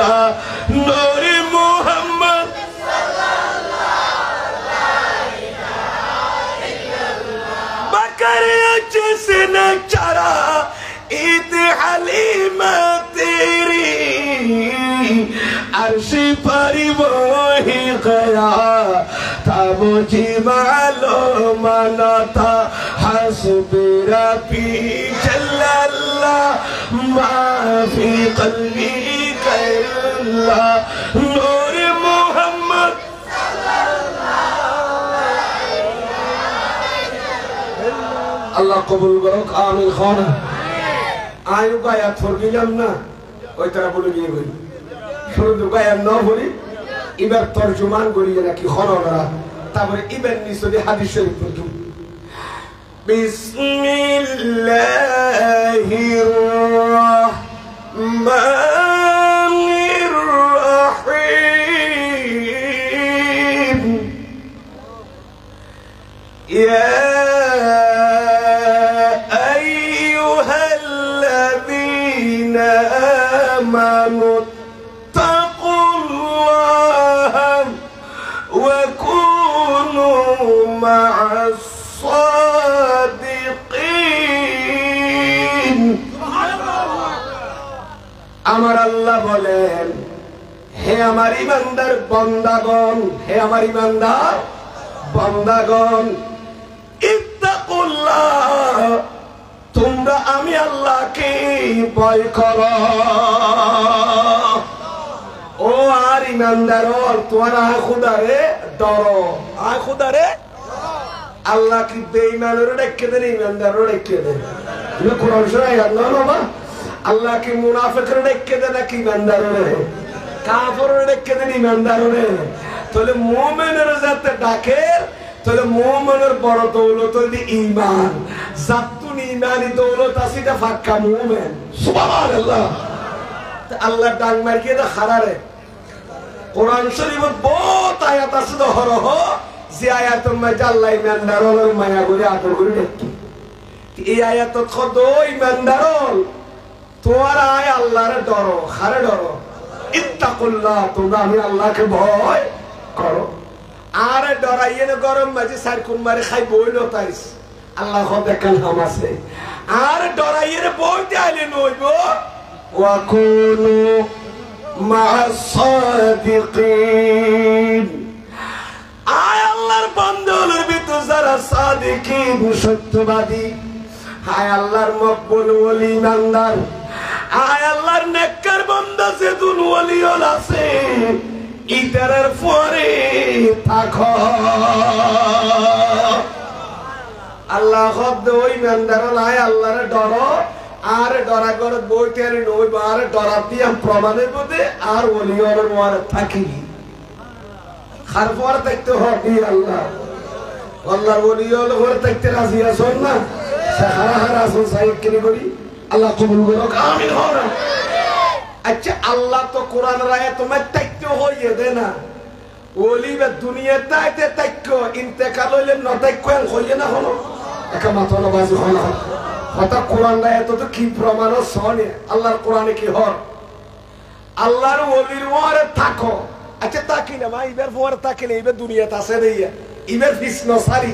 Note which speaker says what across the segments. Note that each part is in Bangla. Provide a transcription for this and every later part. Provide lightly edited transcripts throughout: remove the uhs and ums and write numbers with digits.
Speaker 1: আল্লাহ নূরে মুহাম্মদ बकरिया जिसने चरा ईद हलीमा तेरी अर्श पर वो ही गया था मुझे मालूम न था हस्बी रब्बी जल्लल्लाह माफी क़ल्बी गैरुल्लाह नूर मुहम्मद আল্লাহ কবুল করুক আমিন খানা আয়ু গায়াত ফরগিলাম না ওই তারা বলে নিয়ে গই শুধু গায়াত না বলি এবার তরজমান করি নাকি খনরা তারপরে ইবেন নিসদি হাদিস শরীফ পড়ি বিসমিল্লাহির রাহমানির রাহিম ইয়া آمنوا اتقوا الله وكونوا مع الصادقين আমার আল্লাহ বলেন হে আমার ইমানদার বান্দাগণ হে আমার ইমানদার বান্দাগণ ইত্তাকুল্লাহ তোমরা আমি আল্লাহকে ভয় করো ও আর ইমানদার তোমরা খুদারে ডরো আর খুদারে আল্লাহ কি বেঈমানের ডেকে দেন ইমানদারের ডেকে দেন তুমি কোরআন শরীফে আল্লাহ বাবা আল্লাহ কি মুনাফিকের ডেকে দেন নাকি ইমানদারের কাফেরের ডেকে দেন ইমানদারের তাহলে মুমিনের যাতে ডাকে তাহলে মুমিনের বড় দৌলত হলো ঈমান জাতুন ঈমানি দৌলত আছে এটা ফাক্কা মুমিন সুবহানাল্লাহ আল্লাহ ডাক মারকে দা খারারে কোরআন শরীফে বহুত আয়াত আছে দহরহ যে আয়াত মধ্যে আল্লাহ ঈমানদারের মায়া করে আদর করে দেখি এই আয়াত কত ঈমানদার তোমরা আয় আল্লাহর ডরো খারে ডরো ইত্তাকুল্লাহ তোমরা আমি আল্লাহকে ভয় করো আরে ডরাইয়ে না গরম মাঝে সার কোন মারে খাই বইলো তাইস আল্লাহ দেখেন নাম আছে আর ডরাইয়ে রে বইতে আইলে নইব ওয়া কুনু মা'আস সাদিকিন আয় আল্লাহর বান্দাদের ভিতর যারা সাদিকিন সত্যবাদী আয় আল্লাহর মকবুল ওলি ইমানদার আয় আল্লাহর নেককার বান্দা যে দুন ওলিয়ল আছে ইতারের পরে থাকো আল্লাহ শব্দ ওই ইমানদার আয় আল্লাহর ডরো আর ডরা করে বইতে আর নই আর ডরা দিয়ে প্রমাণের মধ্যে আর ওলিয়ল ওয়ার থাকি খার পর দেখতে হবে আল্লাহ আল্লাহর ওলিয়ল ওয়ার দেখতে রাজি আছেন না সাহারা হারা আছেন সাইদ কিনে করি আল্লাহ কবুল করুক আমিন হোনা अच्छा अल्लाह तो कुरान राय तुम्हें तक्यो हो ये देना ओली वे दुनिया ताइते तक्यो इंतकाल होले न तक्यो हो ये ना होनो एका मातो ना बाजू होना होता कुरान राय तो की प्रमाण सोने अल्लाह कुरान की हो अल्लाह ओली वारे ताको अच्छा ताकी ना माँ इबर वारे ताकी नहीं इबर दुनिया तासे नहीं है इबर फिस न सारी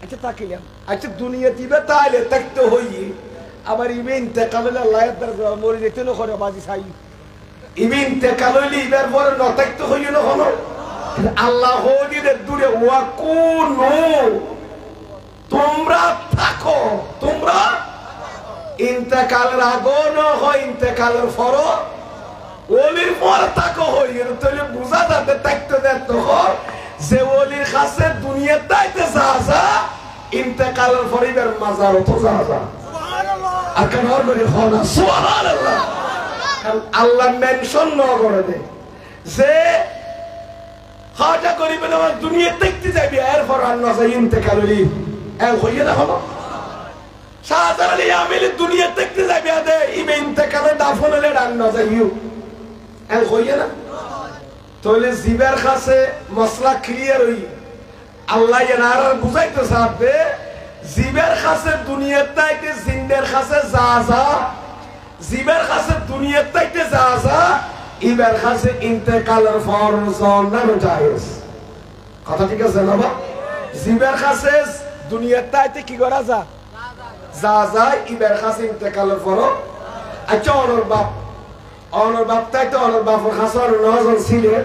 Speaker 1: अच्छा ताकी ना अच्छा दुनिया तीबर ताले तक्यो हो ये আবার ইবে ইন্তেকাল হলে আল্লাহর দরবার মরে যেতে না করে বাজি চাই ইবে ইন্তেকাল হলে ইবার পরে নতাক্ত হইল না হলো আল্লাহ হদিদের দূরে ওয়া কুনু তোমরা থাকো তোমরা ইন্তেকালের আগে না হয় ইন্তেকালের পরে ওলির পরে থাকো হইল তাহলে বুঝা যাবে তাকতে দেখতে হয় যে ওলির কাছে দুনিয়া তাইতে যা ইন্তেকালের পরে ইবার মাজারও তো যা আকার করে খোনা সুবহানাল্লাহ আল্লাহ মেনশন ন করে দে যে খাজা করিবে না দুনিয়া দেখতে যাবি এরপর আল্লাহ যাই ইন্তেকাল হলি এ হইয়া না হলো শাহজালাল আলী আমিলি দুনিয়া দেখতে যাবি আদে ইবে ইন্তেকালে দাফন হলে আল্লাহ যাইও এ হইয়া না তাহলে জিবার কাছে মসলা ক্লিয়ার হই আল্লাহ এনার বুঝাইতে চাবে জিবের কাছে দুনিয়ার তাইতে জিন্দের কাছে যা জিবের কাছে দুনিয়ার তাইতে যা ইবার কাছে ইন্তেকালের পর জান্নাত জায়েজ কথা ঠিক আছে না বাবা জিবার কাছে দুনিয়ার তাইতে কি করা যায় ইবার কাছে ইন্তেকালের পর আচ্ছা অনর বাপ তাইতে অনর বাপের কাছে নজন ছিলেন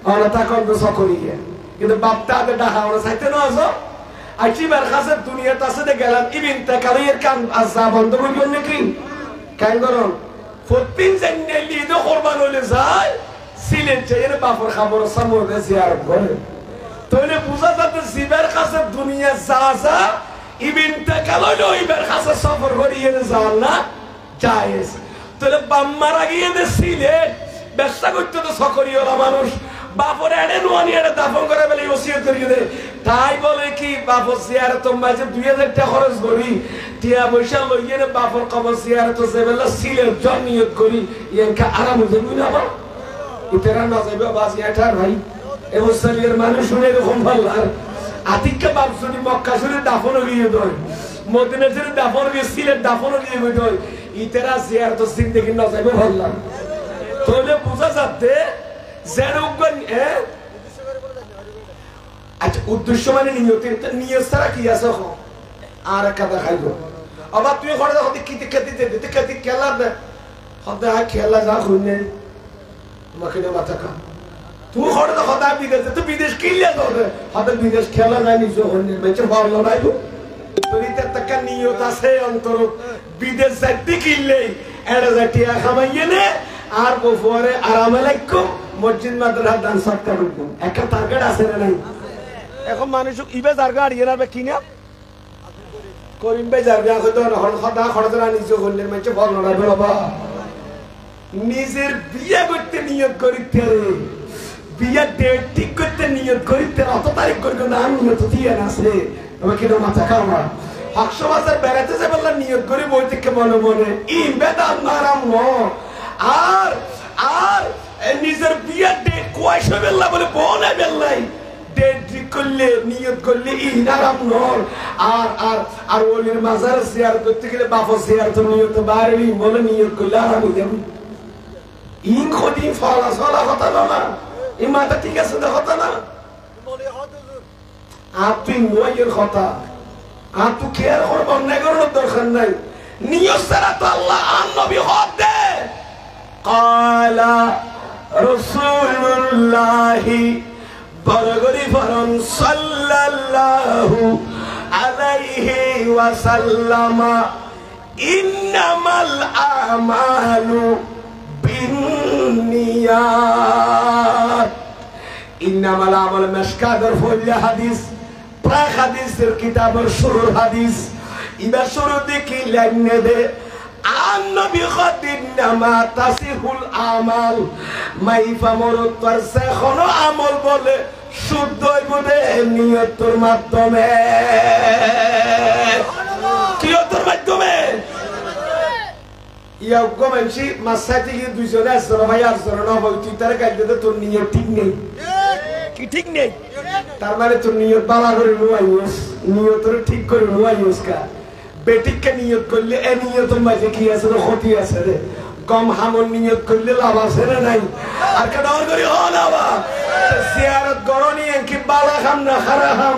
Speaker 1: অনর তখন তো সকরিয়ে কিন্তু বাপ তাতে ডাকা ওরা চাইতে নজন আচ্ছা ইবার কাছে দুনিয়াতে আছে গেলাম ইন্তেকালের কাম আজা বন্ধ করবেন নাকি কেন করুন ফতিন জান্নে লিদো কুরবান হলে যায় সিলেট যায় বাপের খবর সামনে জিয়ারত করে তাহলে বুঝা যাচ্ছে জিবার কাছে দুনিয়া যা ইন্তেকাল হলো ইবার কাছে সফর করিয়ে যাওয়ার না জায়েজ তাহলে বাম্মারা গিয়ে সিলেট ব্যবসা করতে তো সকরিওরা মানুষ বাপর এড়ে নোয়ানি এড়ে দাফন করে বলে ওসিয়ত করিয়ে দেয় তাই বলে কি বাপর জিয়ারত মাঝে 2000 টাকা খরচ করি টিয়া পয়সা লইয়ে বাপর কবর জিয়ারত যেবেলা সিলেট জন নিয়ত করি ইয়ানকা আরাম হয়ে যাবে না বাবা ইতেরা না যাবে বাজি এটার ভাই এ মুসলিমের মানুষ শুনে এরকম ভাল্লার আতিককে বাপ শুনি মক্কা শুনে দাফন গিয়ে দেয় মদিনা শুনে দাফন গিয়ে সিলেট দাফন গিয়ে দেয় ইতেরা জিয়ারত জিন্দেগি না যাবে ভাল্লার তাহলে বোঝা যাচ্ছে আচ্ছা উদ্দেশ্য মানে নিয়ত ছাড়া কি আছে আর কাদা খাইব আবার তুই ঘরে দেখো খেতে খেলা দে খেলা যা শুনে তোমাকে মাথা খা তুই ঘরে দেখো বিদেশ তুই বিদেশ কিনলে তো বিদেশ খেলা নাই নিজ বেঁচে ভালো নাই তোর টাকা নিয়ত আছে অন্তর বিদেশ যাইতে কিনলেই এটা যাইয়া খামাইয়ে নে আর পরে আরামে লাগবো মসজিদ মাদ্রাসা দান সৎকা করবো একটা টার্গেট আছে না নাই এখন মানুষ ইবে জারগা আড়িয়ে নাবে কিনা করিম ভাই জারগা হয়তো সদা খরচ না নিজ করলে মানুষ বল নড়াবে বাবা নিজের বিয়ে করতে নিয়ত করিতে বিয়ে ডেট ঠিক করতে নিয়ত করিতে অত তারিখ করবে না নিয়ত দিয়ে আছে তবে কিনা মাথা খাওয়া একশো বছর বেড়াতে যে বললাম নিয়ত করি বই থেকে মনে মনে ইন বেদান আরাম আর আর নিজের বিয়ের ডেট কয়শো বেল্লা বলে বনে বেল্লাই ডেট ঠিক করলে নিয়ত করলে ইনারাম নর আর আর আর ওলির মাজার শেয়ার করতে গেলে বাপা শেয়ার তো নিয়ত বাইরে বলে নিয়ত করলে আরাম হয়ে যাবে ইন খদি ফলা সলা কথা না এই মাথা ঠিক আছে না কথা না আর তুই নয়ের কথা আর তুই খেয়াল করবো অন্যায় করার দরকার নাই নিয়ত ছাড়া তো আল্লাহ আর নবী হদ দে قال رسول الله برغري فرن صلى الله عليه وسلم إنما الأعمال بالنيات إنما الأعمال مشكات الفول حديث প্রায় হাদিসের কিতাবের শুরুর হাদিস এবার শুরু দেখি লাইনে দে النبي قد إنما تصح الأعمال ما يفهمون ترسخون عمل بوله শুদ্ধ বলে নিয়তের মাধ্যমে কিয়তের মাধ্যমে ইয়াও গমেনছি মাসাতে গিয়ে দুইজনে আসলো ভাই আসলো না ভাই তুই তার কাছে তোর নিয়ত ঠিক নেই কি ঠিক নেই তার মানে তোর নিয়ত বালা করে নুয়াইস নিয়তরে ঠিক করে নুয়াইস কা বেটিককে নিয়ত করলে এ নিয়তের মাঝে কি আছে না ক্ষতি আছে রে কম হামন নিয়ত করলে লাভ আছে না নাই আর কেন করি হলাবা জিয়ারত গরনি কি বালা খাম না খারা খাম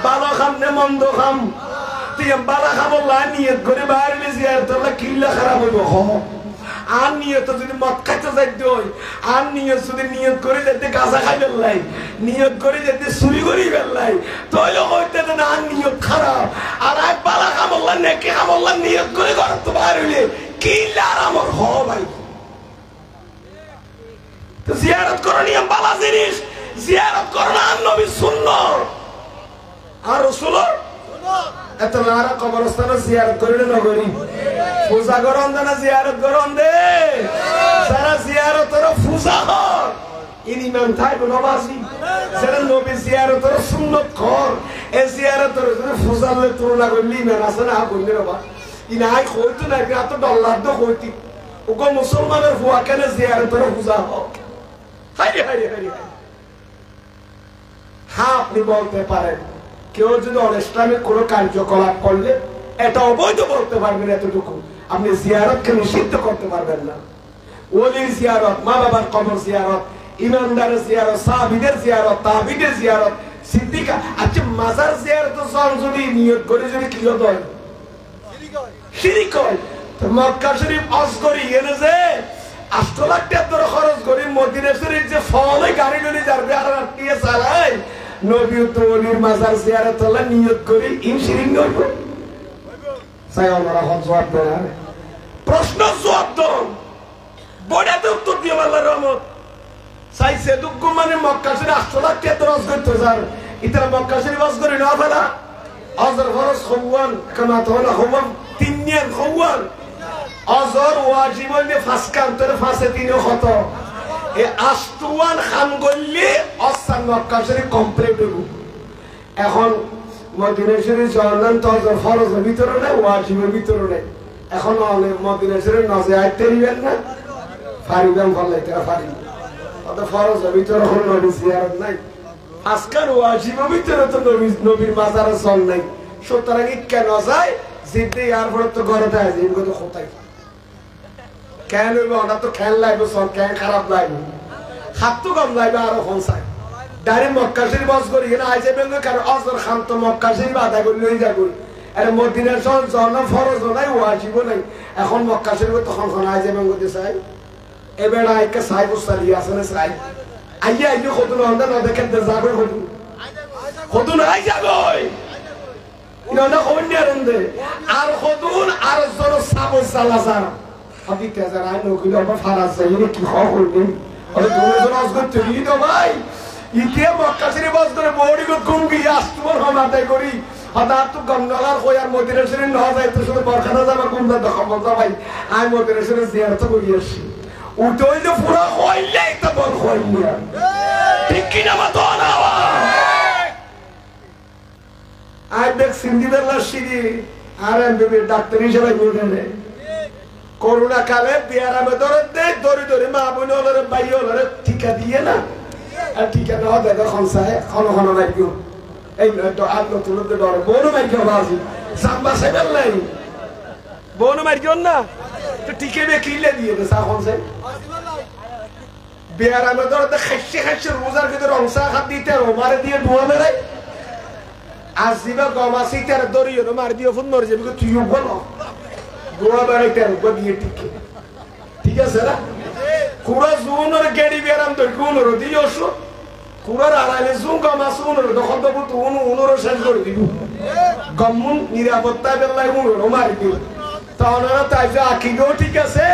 Speaker 1: বালা খাম না মন্দ খাম তুই বালা খাবো লা নিয়ত করে বাইরে জিয়ারত হলে কিল্লা খারাপ হইব আর নিয়ত যদি মদ খাইতে যাইতে হয় আর নিয়ত যদি নিয়ত করে যেতে গাঁজা খাই ফেললাই নিয়ত করে যেতে চুরি করি ফেললাই তাহলে হইতে না আর নিয়ত খারাপ আর এক বালা খামল্লা নেকি খামল্লা নিয়ত করে ঘর তো বাইর হইলে কি আমার হ ভাই জিয়ারত করো নিয়ম বালা জিনিস জিয়ারত করো না আর নবী সুন্নাত আর রাসূলুল্লাহ এত লারা কবরস্থানে জিয়ারত করিলে না করি পূজা করন না জিয়ারত করন দে সারা জিয়ারতের পূজা কর ইনি মান থাইব নবাসি যারা নবী জিয়ারতের সুন্নাত কর এই জিয়ারতের পূজা লে তুলনা করলি না রাসনা কইলে বাবা ইনা আই কইতো না এত ডলার তো কইতি ওগো মুসলমানের ফুয়া কেন জিয়ারতের পূজা হয় হাইরে হাইরে হাইরে হ্যাঁ আপনি বলতে পারেন কেউ যদি অনিসলামিক কোনো কার্যকলাপ করলে এটা অবৈধ বলতে পারবেন এতটুকু আপনি জিয়ারতকে নিষিদ্ধ করতে পারবেন না ওলির জিয়ারত, মা বাবার কবর জিয়ারত, ইমানদারের জিয়ারত, সাহাবীদের জিয়ারত, তাবিদের জিয়ারত, সিদ্দিকা। আচ্ছা মাজার জিয়ারত যদি নিয়ত করে যদি কি হয়? শিরিক হয়। তো মক্কা শরীফ হজ করি এনে যে 8 লাখ টাকা খরচ করি মদিনা শরীফ যে ফলে গাড়ি লড়ি যাবে আর আটকিয়ে চালায়, নবী তো ওলির মাজার জিয়ারত হলে নিয়ত করি ইন শিরিক হইব। চাই আমরা হজ জবাব দেন, প্রশ্ন জবাব দেন, বড়াতে উত্তর দিয়ে আল্লাহর রহমত চাইছে দুঃখ মানে মক্কা শরীফ 8 লাখ টাকা খরচ করতে যার ইতারা মক্কা শরীফ হজ করি না ফেলা অজর খরচ খওয়ান কামা তোলা খওয়ান তিনিয়ান খওয়ান অজর ওয়াজিব হইলে 5 কান্তরে 5 এ 3 কত এ আষ্টওয়ান খান গল্লি অসান মক্কা শরীফ কমপ্লিট হইব। এখন মদিনা শরীফ জন্নান তো অজর ফরজের ভিতরে না ওয়াজিবের ভিতরে না। এখন মদিনা শরীফ নজে আইতে দিবেন না ফারিদাম ফলাইতে ফারিদ ওটা ফরজের ভিতরে হল নবী জিয়ারত নাই। আজকাল ওয়াজিবের ভিতরে তো নবীর মাজারে চল নাই। সুতরাং কেন যায় জিদ্দে আর পরে তো ঘরে থাকে যে এগুলো তো কোথায় কেন হইব? ওটা তো খেয়াল লাগবে, সব কেন খারাপ লাগবে, হাত তো কম লাগবে আরো ফোনসায় ডাইরেক্ট মক্কা শরীফ হজ করি না আইসে বেঙ্গে কারণ অজর খান তো মক্কা শরীফ আদা করি লই যা করি আরে মদিনার সব জন ফরজ নাই ওয়াজিব নাই। এখন মক্কা শরীফ তখন খন আইসে বেঙ্গতে চাই এবার আইকে সাই বুসালি আসলে চাই আইয়া আইয়া কতন হন্দা না দেখেন যা করে কতন কতন আই যাবই ইনা কন্যারন্দে আর কতন আর জন সাবো সালাসার আদি তেজার আই নকিল আবার ফারাজ যাই কি করবে আরে তুমি জন আজ করতে নি তো ভাই ইকে মক্কা শরীফ হজ করে বড়ি কো গুঙ্গি আস্তমর হমাতে করি হদা তো গঙ্গালার কয়ার মদিনা শরীফ না যায় তো শুধু বরখানা যাবা গুন্দা দেখা বলতা ভাই আই মদিনা শরীফ জিয়ারত করি আসি উঠোই যে পুরো হইলেই তো বল হইয়া ঠিক কি না মত না আই দেখ সিন্দিবেলা সিরি আর এমবিবি ডাক্তার হিসেবে নিয়ে করোনা কালে বিয়ারামে ধরে দে দড়ি দড়ি মা বোন হলরে ভাই হলরে টিকা দিয়ে না আর টিকা দেওয়া দেখো খনসায় খনো খনো নাইকো এই তো আর নতুন ডর বোনও মাইকে বাজি সাম্বা সেবেল নাই বোনও মাইকে না তো টিকে বে কিলে দিয়ে দে সা খনসায় বিয়ারামে ধরে দে খাইছে খাইছে রোজার ভিতরে অংশা খাত দিতে মারে দিয়ে ধোয়া মেরে আজিবা গমাসি তার দড়িও মার দিও ফোন মরে যাবে তুই বলো গোয়া বাড়াইতে দিয়ে টিকে ঠিক আছে না কুড়া জুনের গেড়ি বেরাম তো কোনর দিওছো কুড়ার আড়াইলে জুন গমাস উনর দখল দেবো তো উনর শেষ করে দিব গমুন নিরাপত্তা বেলায় উনর মারি দিব তখন তাই যে আকিদও ঠিক আছে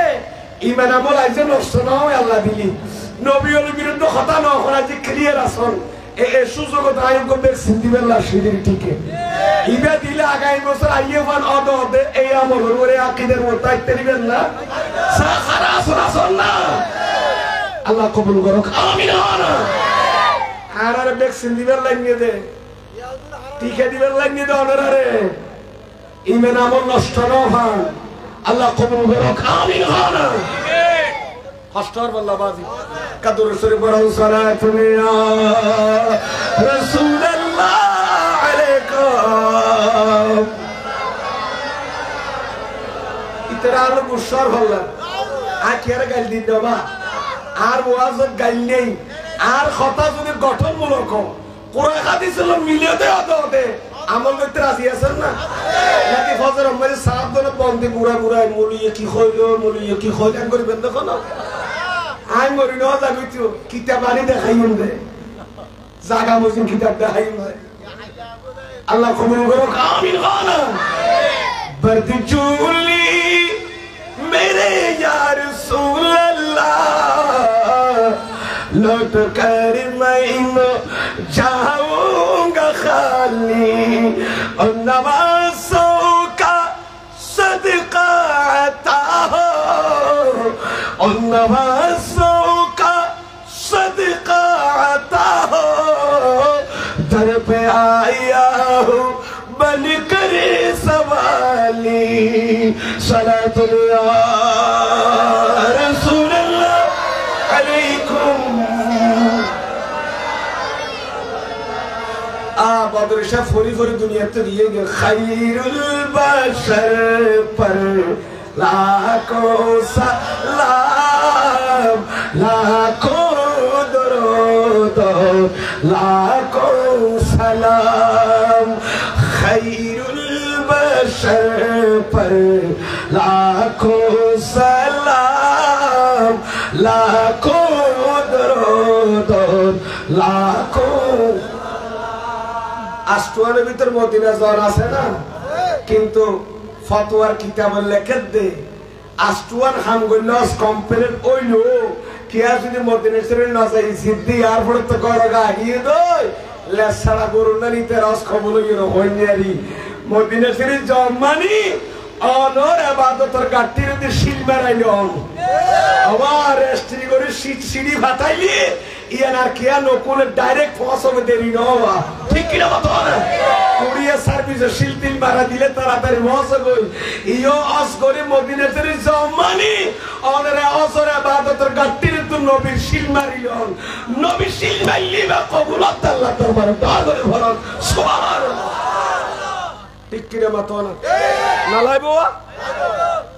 Speaker 1: ইমান আমল আইজে নষ্ট না হয় আল্লাহ দিলি নবী ওলির বিরুদ্ধে কথা না করা যে ক্লিয়ার আসন এ সুযোগ দায়ক করবে সিন্দিবেল্লা শিরিক টিকে ইবা দিলে আগামী বছর আইয়ে ফান অদে এই আমল ওরে আকিদের মত দিবেন না সাখারা আসন না আল্লাহ কবুল করুক আমিন আর বেক সিন্দিবেল্লা নিয়ে দে টিকে দিবেন লাগিয়ে দে অনারে ইমান আমল নষ্ট না হয় আল্লাহ কবুল করুক আমিন হস্টার বল্লা বাজি কাদুর শরীফ বড় সালাতু ইয়া রাসূলুল্লাহ আলাইকুম ইতরাল মুশার বল্লা আকিয়ার গাল দিন বাবা আর ওয়াজত গাল নেই আর কথা যদি গঠনমূলক কোরআন হাদিসের মিলিয়ে হতে আমল করতে রাজি আছেন না নাকি ফজর আমাদের সাত দলে বন্ধে বুড়া বুড়ায় মলিয়ে কি খইল করবেন দেখো না আই মরি না যাবিতো কিতাব আনি দেখাইন দে জাগা মজিন কিতাব দেখাইন দে আল্লাহ কবুল করুক আমিন খানা বর্দ চুলি মেরে ইয়া রাসূলুল্লাহ लौट कर मैं जाऊंगा खाली और नवासों का सदका आता हो और नवासों का सदका आता हो दर पे आया हूँ बन करे सवाली सलातुल्लाह रसूलुल्लाह अलैकुम बदर शाह फोरी फोरी दुनिया तो दिए गए खैरुल बशर पर लाखों सलाम लाखों दरूद लाखों सलाम खैरुल बशर पर लाखों सलाम लाखों दरूद लाखों আষ্টুয়ানের ভিতর মদিনা জ্বর আছে না কিন্তু ফতোয়ার কিতাবে লেখে দে আষ্টুয়ান হামগুল্লাস কমপ্লিট হইলো কি আর যদি মদিনা শরীফ না যাই সিদ্ধি আর পড়ে তো করগা গিয়ে দই লেছাড়া গরুনা নিতে রস খবল গিয়ে হইনিয়ারি মদিনা শরীফ জমানি অনর ইবাদতের গাটির দি শিল মারাইলো আবার স্ত্রী করে সিঁড়ি ফাটাইলি ইয়ান আর কিয়া নকুলে ডাইরেক্ট ফসবে দেরি নওয়া ঠিক কি না বাবা কুরিয়া সার্ভিসে শিলতিল মারা দিলে তাড়াতাড়ি মহসব হই ইয়ো আস করে মদিনা শরীফ জমানি অনরে আসরে ইবাদতের গাটির তো নবীর শিল মারিল নবী শিল মাইলি বা কবুলত আল্লাহ দরবারে দোয়া করে ফরজ সুবহানাল্লাহ ঠিক কি না বাবা না লাইবো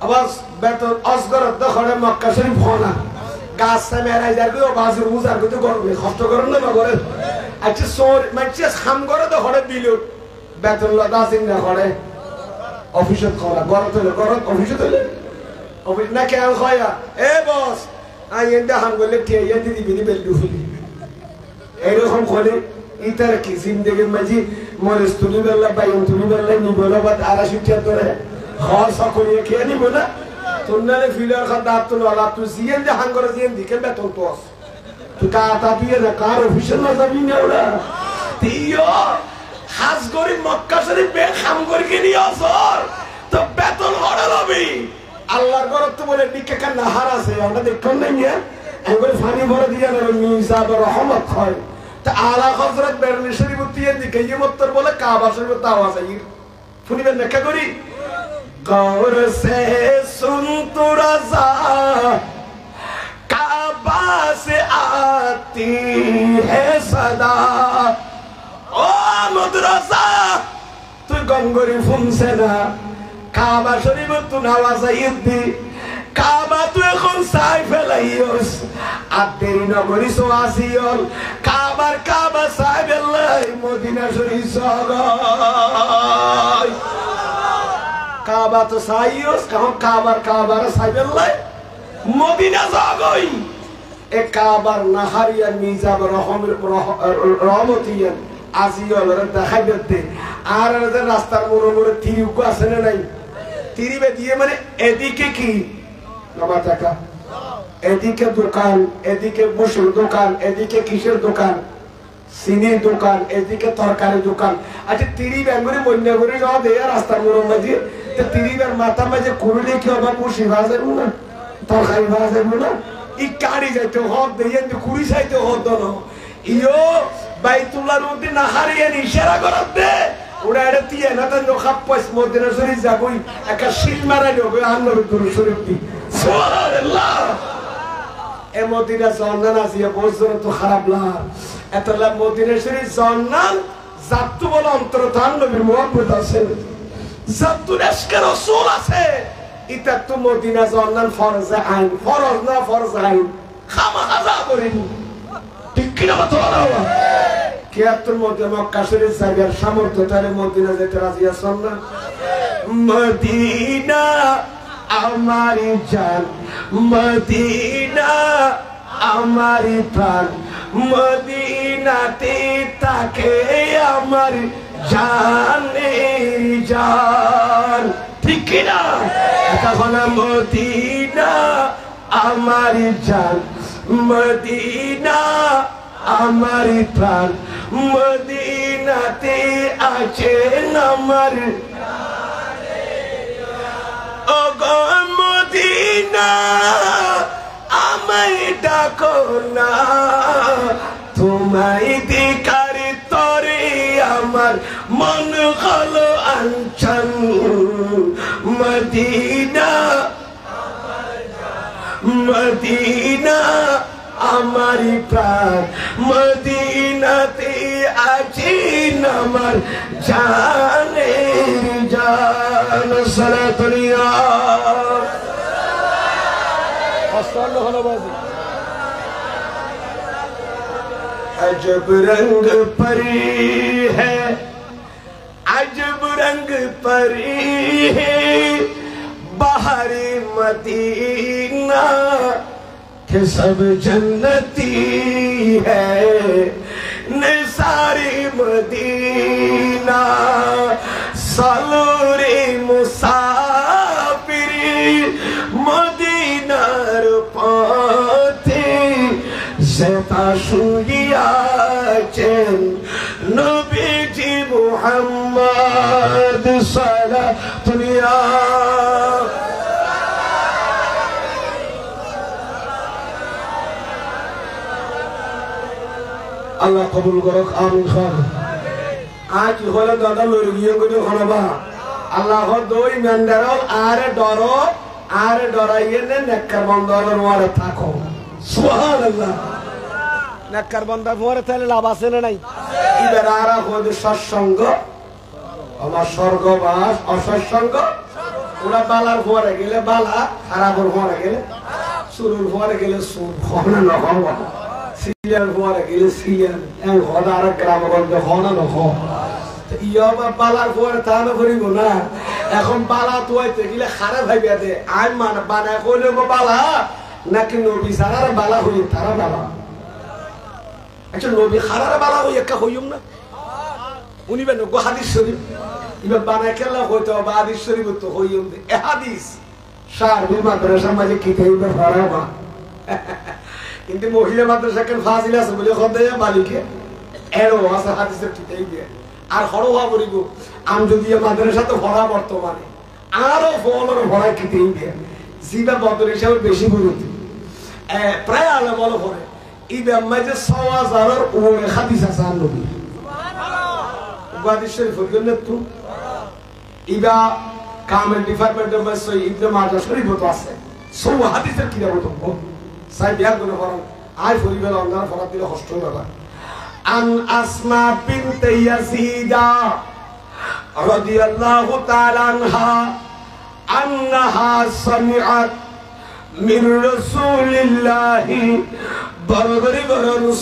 Speaker 1: আবার বেতন আসগর দখলে মক্কা শরীফ হনা গাছ মেরাই যার গো বাজুর মুজার গো তো করবে কষ্ট করেন না করে আচ্ছা সোর মানছে খাম করে তো হড়ে দিল বেতন লদা সিং না করে অফিসত করা গরত অফিসত হলে অফিস না কেন খয়া এ বস আই এন্ডা হাম গলে কে এন্ডি দিবি বেলদু এরকম করে ইতার কি জিন্দেগির মাঝি মরিস তুলি বেলা বাইন তুলি বেলা নিবলা বাদ আরাশিটা ধরে হল সকরিয়ে কে নিব না তুনালে ফিলার খাদাত তো আলা তু জিয়েন দে হাঙ্গরে জিয়েন দিকে বেতন তো তু কা তা তুই না কার অফিসিয়াল না যাবি না ওরা তিও হাজ গরি মক্কা শরীফ বে খাম করি কে নি আসর তো বেতন হড়া লবি আল্লাহর ঘর তো বলে দিকে কান নাহার আছে আমরা দেখুন না নিয়া একবার পানি ভরে দিয়া না মিজাব রহমত হয় তা আলা হযরত বেরনি শরীফ দিয়ে দিকে ইমত্তর বলে কাবা শরীফ তাও আছে শুনিবেন না কে করি गौर से सुन तू रज़ा काबा से आती है सदा ओ मदरसा तू गंगोरी फुनसे ना काबा शरीफ तू नवाजा इद्दी काबा तू এখন সাই ফেলাইওস আদেরি নগরী সোয়াসিয়ল কাবার কাবা সাইবেলাই মদিনা শরীফ সগাই কাবা তো সাইয়স কাহন কাবার কাবার সাইবেলাই মদিনা যাগই এ কাবার নাহারিয়া মিজাব রহমতিয়ান আজিয়ল দেখাইতে আর রাস্তার মোড়ে মোড়ে তিরিগো আছে না নাই তিরিবে দিয়ে মানে এদিকে কি নবা টাকা এদিকে দোকান এদিকে বসুর দোকান এদিকে কিসের দোকান সিনির দোকান এদিকে তরকারি দোকান আচ্ছা তিরি ব্যাঙ্গুরি মন্যা করে যাওয়া দেয় রাস্তার মোড় মাঝে তিরিবের মাথা মাঝে কুড়লে কি হবে বসি ভাজে না তরকারি ভাজে না ই কাড়ি যাইতে হদ দিয়ে কুড়ি যাইতে হদ না ইয়ো বাইতুল্লাহর মধ্যে না হারিয়ে ইশারা করার দে ওরা এটা দিয়ে না তো খাপ পয়স মদিনা শরীফ যাবই একটা শিল মারাই হবে আল্লাহর গুরু শরীফ দি সুবহানাল্লাহ এ মদিনা জান্নাত আছে বছর তো খারাপ লাগ এতলা মদিনা শরীফ জান্নাত জাতু বলে অন্তর তান নবীর মুহাব্বত আছে জাতু রাশকে রাসূল আছে এটা তো মদিনা জান্নাত ফরজ আইন ফরজ না ফরজ আইন খামা হাজা করিনি ঠিক কি না বলা কিয়াতুল মধ্যে মক্কা শরীফ যাবার সামর্থ্যটারে মদিনা যেতে রাজি আছেন না মদিনা আমারি জান মদিনা আমারি প্রাণ মদিনাতে তাকে আমার জানের জান ঠিক কি না এখন মদিনা আমারি জান মদিনা আমারি প্রাণ মদিনাতে আছে আমার ও গো মদিনা আমায় ডাকো না তোমায় দেখার তরে আমার মন হলো আনচান মদিনা মদিনা আমারি প্রাণ মদিনাতে আছে আমার জানের জান সালাতুল্লাহ আসসালামু আলাইকুম अजब रंग परी है अजब रंग परी है बाहरी मदीना के सब जन्नती है निसारी मदीना सालोरे मुसाफिरी मदीनार पथे जेता শুইয়াছেন নবীজি মুহাম্মদ সাল্লাল্লাহু আল্লাহ কবুল করুক আমিন খান আজ হলো দাদা লড়িয়ে গিয়ে হনবা আল্লাহ দুই মেন্দারল আরে ডরো আরে ডরাইয়ে নে নেককার বন্ধর ওরে থাকো সুবহানাল্লাহ নেককার বন্ধর ওরে তাহলে লাভ আছে না নাই এবার আর হলো সৎসঙ্গ আমার স্বর্গবাস অসৎসঙ্গ ওরা বালার পরে গেলে বালা খারাপের পরে গেলে সুরুর পরে গেলে সুর হনা না হওয়া সিরিয়াল পরে গেলে সিরিয়াল এম হনা আর গ্রামগঞ্জ হনা না হওয়া ইয়া বালার পরে তা না করিব না এখন বালা তোয়াইতে গেলে খারাপ ভাইবে দে আই মানে বানায় কইলে গো বালা নাকি নবী সারার বালা হই তারা বালা আচ্ছা নবী খারার বালা হই একা হইম না উনি বেন গো হাদিস শরীফ ইবা বানায় কেলা হইতো বা হাদিস শরীফ তো হইম দে এ হাদিস শারবি মাদ্রাসা মাঝে কি কইবে ফারাবা কিন্তু মহিলা মাদ্রাসা কেন ফাজিল আছে বলে খদে মালিকে এরো আছে হাদিসের ঠিকই দিয়ে আর হড় হওয়া বলিব আম যদি মাদ্রাসা তো ভরা বর্তমানে আরো ফলর ভরা কিতেই দিয়ে জিবা বদর হিসাবে বেশি গুরুত্ব প্রায় আলে বলো পরে ইবে মাঝে ৬০০০-এর উপরে হাদিস আছে আর নবী সুবহানাল্লাহ হাদিস শরীফ গলে তো ইবা কামেল ডিপার্টমেন্টের মধ্যে ইবনে মাজাহ শরীফ তো আছে সব হাদিসের কি বলতো সাই বিয়ার গুলো করো আই ফরিবেল অন্ধার ফরাত দিলে কষ্ট হবে عن أسماء بنت يزيد رضي الله تعالى عنها أنها سمعت من رسول الله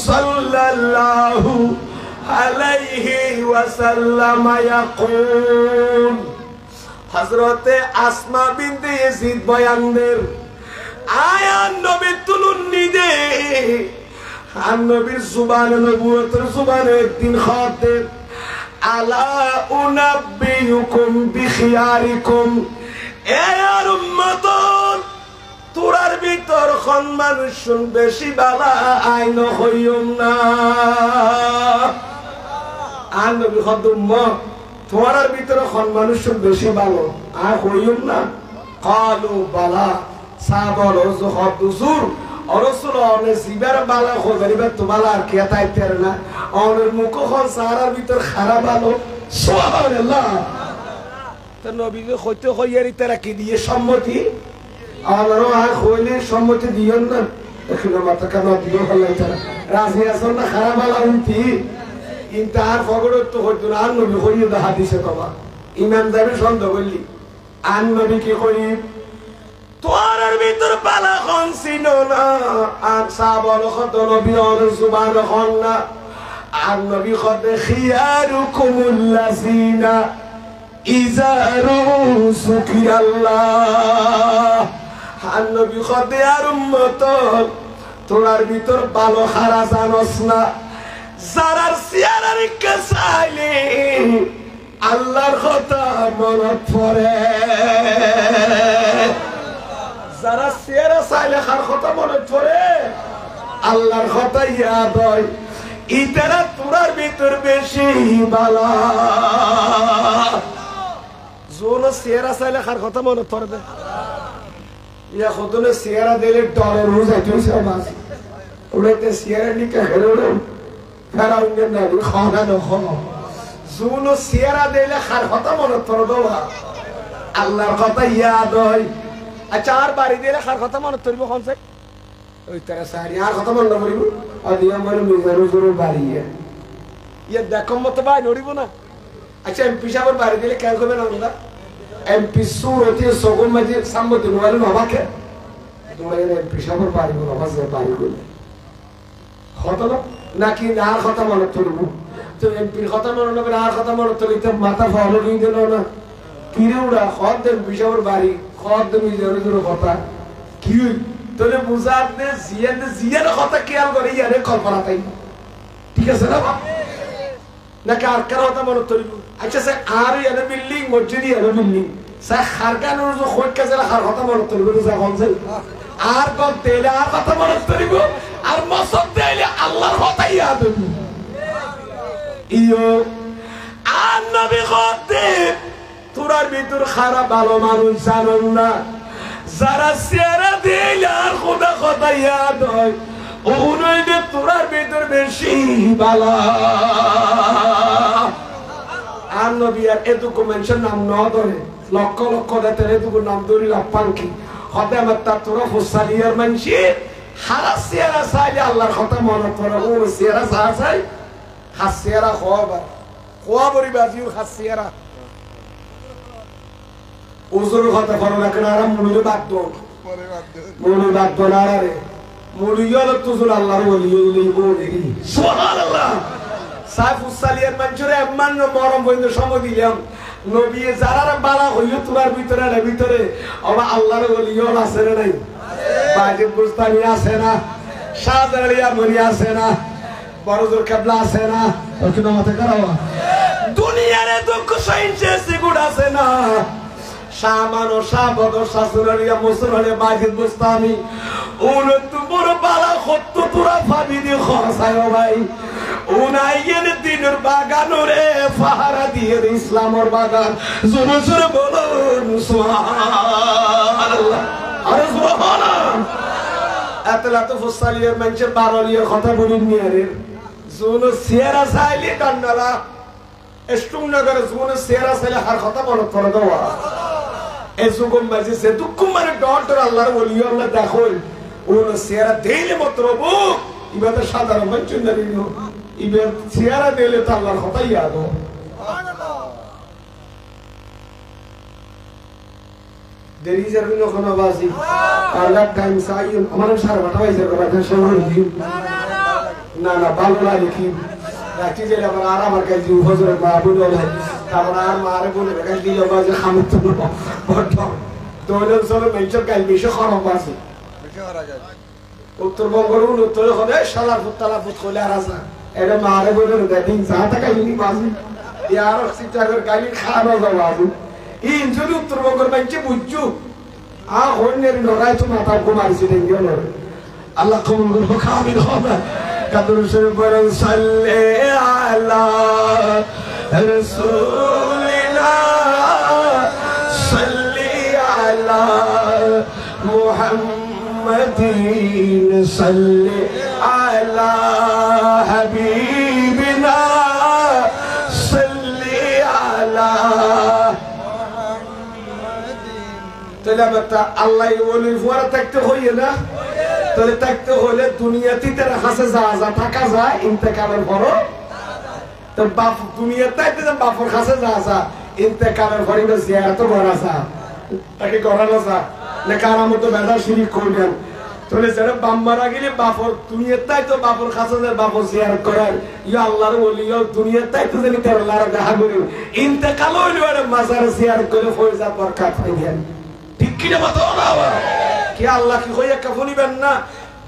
Speaker 1: صلى الله عليه وسلم يقول حضرت أسماء بنت يزيد بياندر آيان نبي تلوني دي আর নবীর জুবানে নবুয়তের জুবানে একদিন খাতেব আলা উনাব্বিয়ুকুম বিখিয়ারিকুম এ আর উম্মত তোরার ভিতর খন মানুষ বেশি বালা আইন হইম না আর নবী খদম তোরার ভিতর খন মানুষ বেশি ভালো আর হইম না কালু বালা সাবর যুহদ দুজুর অরসুল অনে সিবার বালা খোদারিবা তোমালা আর কে তাইতের না অনের মুখ খন সারার ভিতর খারাপ ভালো সুবহানাল্লাহ তো নবীকে কইতে কইয়ারি তারা কি দিয়ে সম্মতি আল্লাহর আর কইলে সম্মতি দিয়েন না এখানে মাথা কানা দিও হলাই তারা রাজি আছেন না খারাপ ভালো উনতি কিন্তু আর ফগড়ত তো হইতো না আর নবী কইয়ে দা হাদিসে বাবা ইমাম যাবে সন্দেহ করলি আর নবী কি কই তোয়ার ভিতর বালা খন ছিল না আর সাবর খত নবী আর সুবহান খন না আর নবী খতে খিয়ারুকুমুল্লাযিনা ইজারু সুকিয়াল্লাহ আর নবী খতে আর উম্মত তোরার ভিতর ভালো খারা জানোস না যারার সিয়ারার কাছাইলে আল্লাহর কথা মনত পড়ে যারা সিয়ারা চাইলে কার কথা মনে পড়ে আল্লাহর কথা ইয়াদ হয় ইতারা তোরার ভিতর বেশি বালা জোন সিয়ারা চাইলে কার কথা মনে পড়ে দে ইয়া খতনে সিয়ারা দিলে ডলার রোজ আইতেছে মাস ওটাতে সিয়ারা নিকে হেরো ফেরাউনের নাবি খানা নখো জোন সিয়ারা দিলে কার কথা মনে পড়ে দাও আল্লাহর কথা ইয়াদ হয় আচ্ছা আর বাড়ি দিলে কার কথা মনে পড়ব কোন সে ওই তারা সারি আর কথা মনে পড়ব আর দিয়া মানে মিজারু জরুর বাড়ি ইয়া দেখম মত ভাই নড়িব না আচ্ছা এমপি সাহেবের বাড়ি দিলে কেন করবে না আমরা এমপি সুরতে সগম মাঝে সামনে নোয়ালে নবাকে তোমরা এর এমপি সাহেবের বাড়ি গুলো বাজে বাড়ি গুলো হতো না নাকি আর কথা মনে তুলব তো এমপির কথা মনে নেবে আর কথা মনে তুলি তো মাথা ফলো নিয়ে দিল না কিরে উড়া খদ দেন বিষয়ের বাড়ি খদ দেন নিজের কথা কি তোরে বুঝার দে জিয়ার কথা খেয়াল করে ইয়ারে কল্পনা তাই ঠিক আছে না নাকি আর কার কথা মনে তুলব আচ্ছা স্যার আর ইয়ারে বিল্ডিং মসজিদ ইয়ারে বিল্ডিং স্যার খারকানোর যে খোঁজ কাছে আর কথা মনে তুলব আর কত তেলে আর কথা মনে তুলব আর মসজিদ দিলে আল্লাহর কথা ইয়াদ হইব ইয়ো আর নবী খতে তোরার ভিতর খারাপ ভালো মানুষ জানেন না যারা চেহারা দিলে আর খোদা কথা ইয়াদ হয় ওগুলোই তোরার ভিতর বেশি ভালো আর নবী আর এটুকু মানুষের নাম ন ধরে লক্ষ লক্ষ দেতের এটুকু নাম ধরি লাপান কি হতে আমার তার তোরা ফুসালিয়ার মানুষ হারা চেহারা চাইলে আল্লাহর কথা মনে পড়ে ও চেহারা চাহা চাই হাসিয়ারা খোয়া বরি বাজিও হাসিয়ারা ওজোর কথা পড়ো না কেন আরাম মুড়ি বাদ দোন মুড়ি বাদ দোন আরে মুড়ি হলো তুজুর আল্লাহর ওলি বলি সুবহানাল্লাহ সাইফুস সালিয়ার মঞ্জুরে এমন মরম বন্ধু সময় দিলাম নবী যারা বালা হইল তোমার ভিতরে আবা আল্লাহর ওলি হল আছে না নাই বাজিব বুস্তানি আছে না শাহজালিয়া মরি আছে না বড়জোর কেবলা আছে না ওকে মাথা করাও দুনিয়ারে দুঃখ সহিংসে সিগুড আছে না শামানো শাবদ শাসুরিয়া মুসরালে বাজিদ বুস্তানি উনত বড় বালা হত্ত তোরা ভাবি দি খরসায় ভাই উনাইয়ের দিনের বাগানরে ফাহারা দিয়ে ইসলামের বাগান জোরে জোরে বলুন সুবহানাল্লাহ আরে সুবহানাল্লাহ এতলা তো ফুসালিয়ার মানুষের বারলিয়ার কথা বলিন নিয়ারে জোনো সিয়ারা সাইলি কান্নালা এস্টুম নগরে জোনো সিয়ারা সাইলি হার কথা মনে করে দেওয়া এসুগম মাঝে সে দুঃখ মানে ডর আল্লাহর ওলি আল্লাহ দেখো ওনো সিয়ারা দেইলে মতরবু ইবাদে সাধারণ মানুষ না ইবের সিয়ারা দিলে তো আল্লাহর কথা ইয়াদ হয় সুবহানাল্লাহ দেরি যাবেন ওখানে বাজি আল্লাহ টাইম চাই আমার সারা বাটা হইছে কথা সময় দিন না ভালো লাগে কি রাখি যে আবার আর আমার কাছে হুজুর বাবু বলে তারপর আর মারে বলে কাছে দিল বাজে খামত বড় দোলের সরে মেঞ্চর কাল বেশি খারাপ আছে বেশি হারা যায় উত্তরবঙ্গের উত্তরে হবে শালা ফুতলা ফুত কইলা রাজা এটা মারে বলে দিন জাতা কাইনি বাজি ইয়ার সিটাগর গালি খাওয়া যাওয়া ইন যদি উত্তরবঙ্গের মেঞ্চে বুঝছু আ হন্যের নরাই তো মাথা ঘুমাইছে দেন গেল আল্লাহ কবুল করুক আমিন হবে কাদর শরীফ বলেন সাল্লি আলা রাসূলিনা সাল্লি আলা মুহাম্মাদিন সাল্লি আলা হাবিবিনা সাল্লি আলা মুহাম্মাদিন তাহলে আমরা আল্লাহ ওলির ফুয়ারা থাকতে হইয়ে না তাহলে থাকতে হলে দুনিয়াতে তারা হাসে যা থাকা যায় ইন্তেকালের পরও তো বাপ দুনিয়াতে বাপর কাছে যা ইন্তেকালের পরে জিয়ারত করা যা তাকে করানো যা না কারার মতো বেদা শিরিক করলেন তাহলে যারা বাম মারা গেলে বাপর দুনিয়াতে তো বাপর কাছে যায় বাপর জিয়ারত করেন ইয়া আল্লাহর ওলি দুনিয়াতে তো জানি তার আল্লাহর দেখা করেন ইন্তেকাল হইলে মাজার জিয়ারত করে ফয়জা বরকত পাইবেন ঠিক কি না বাবা কি আল্লাহ কি কইয়া কাফনিবেন না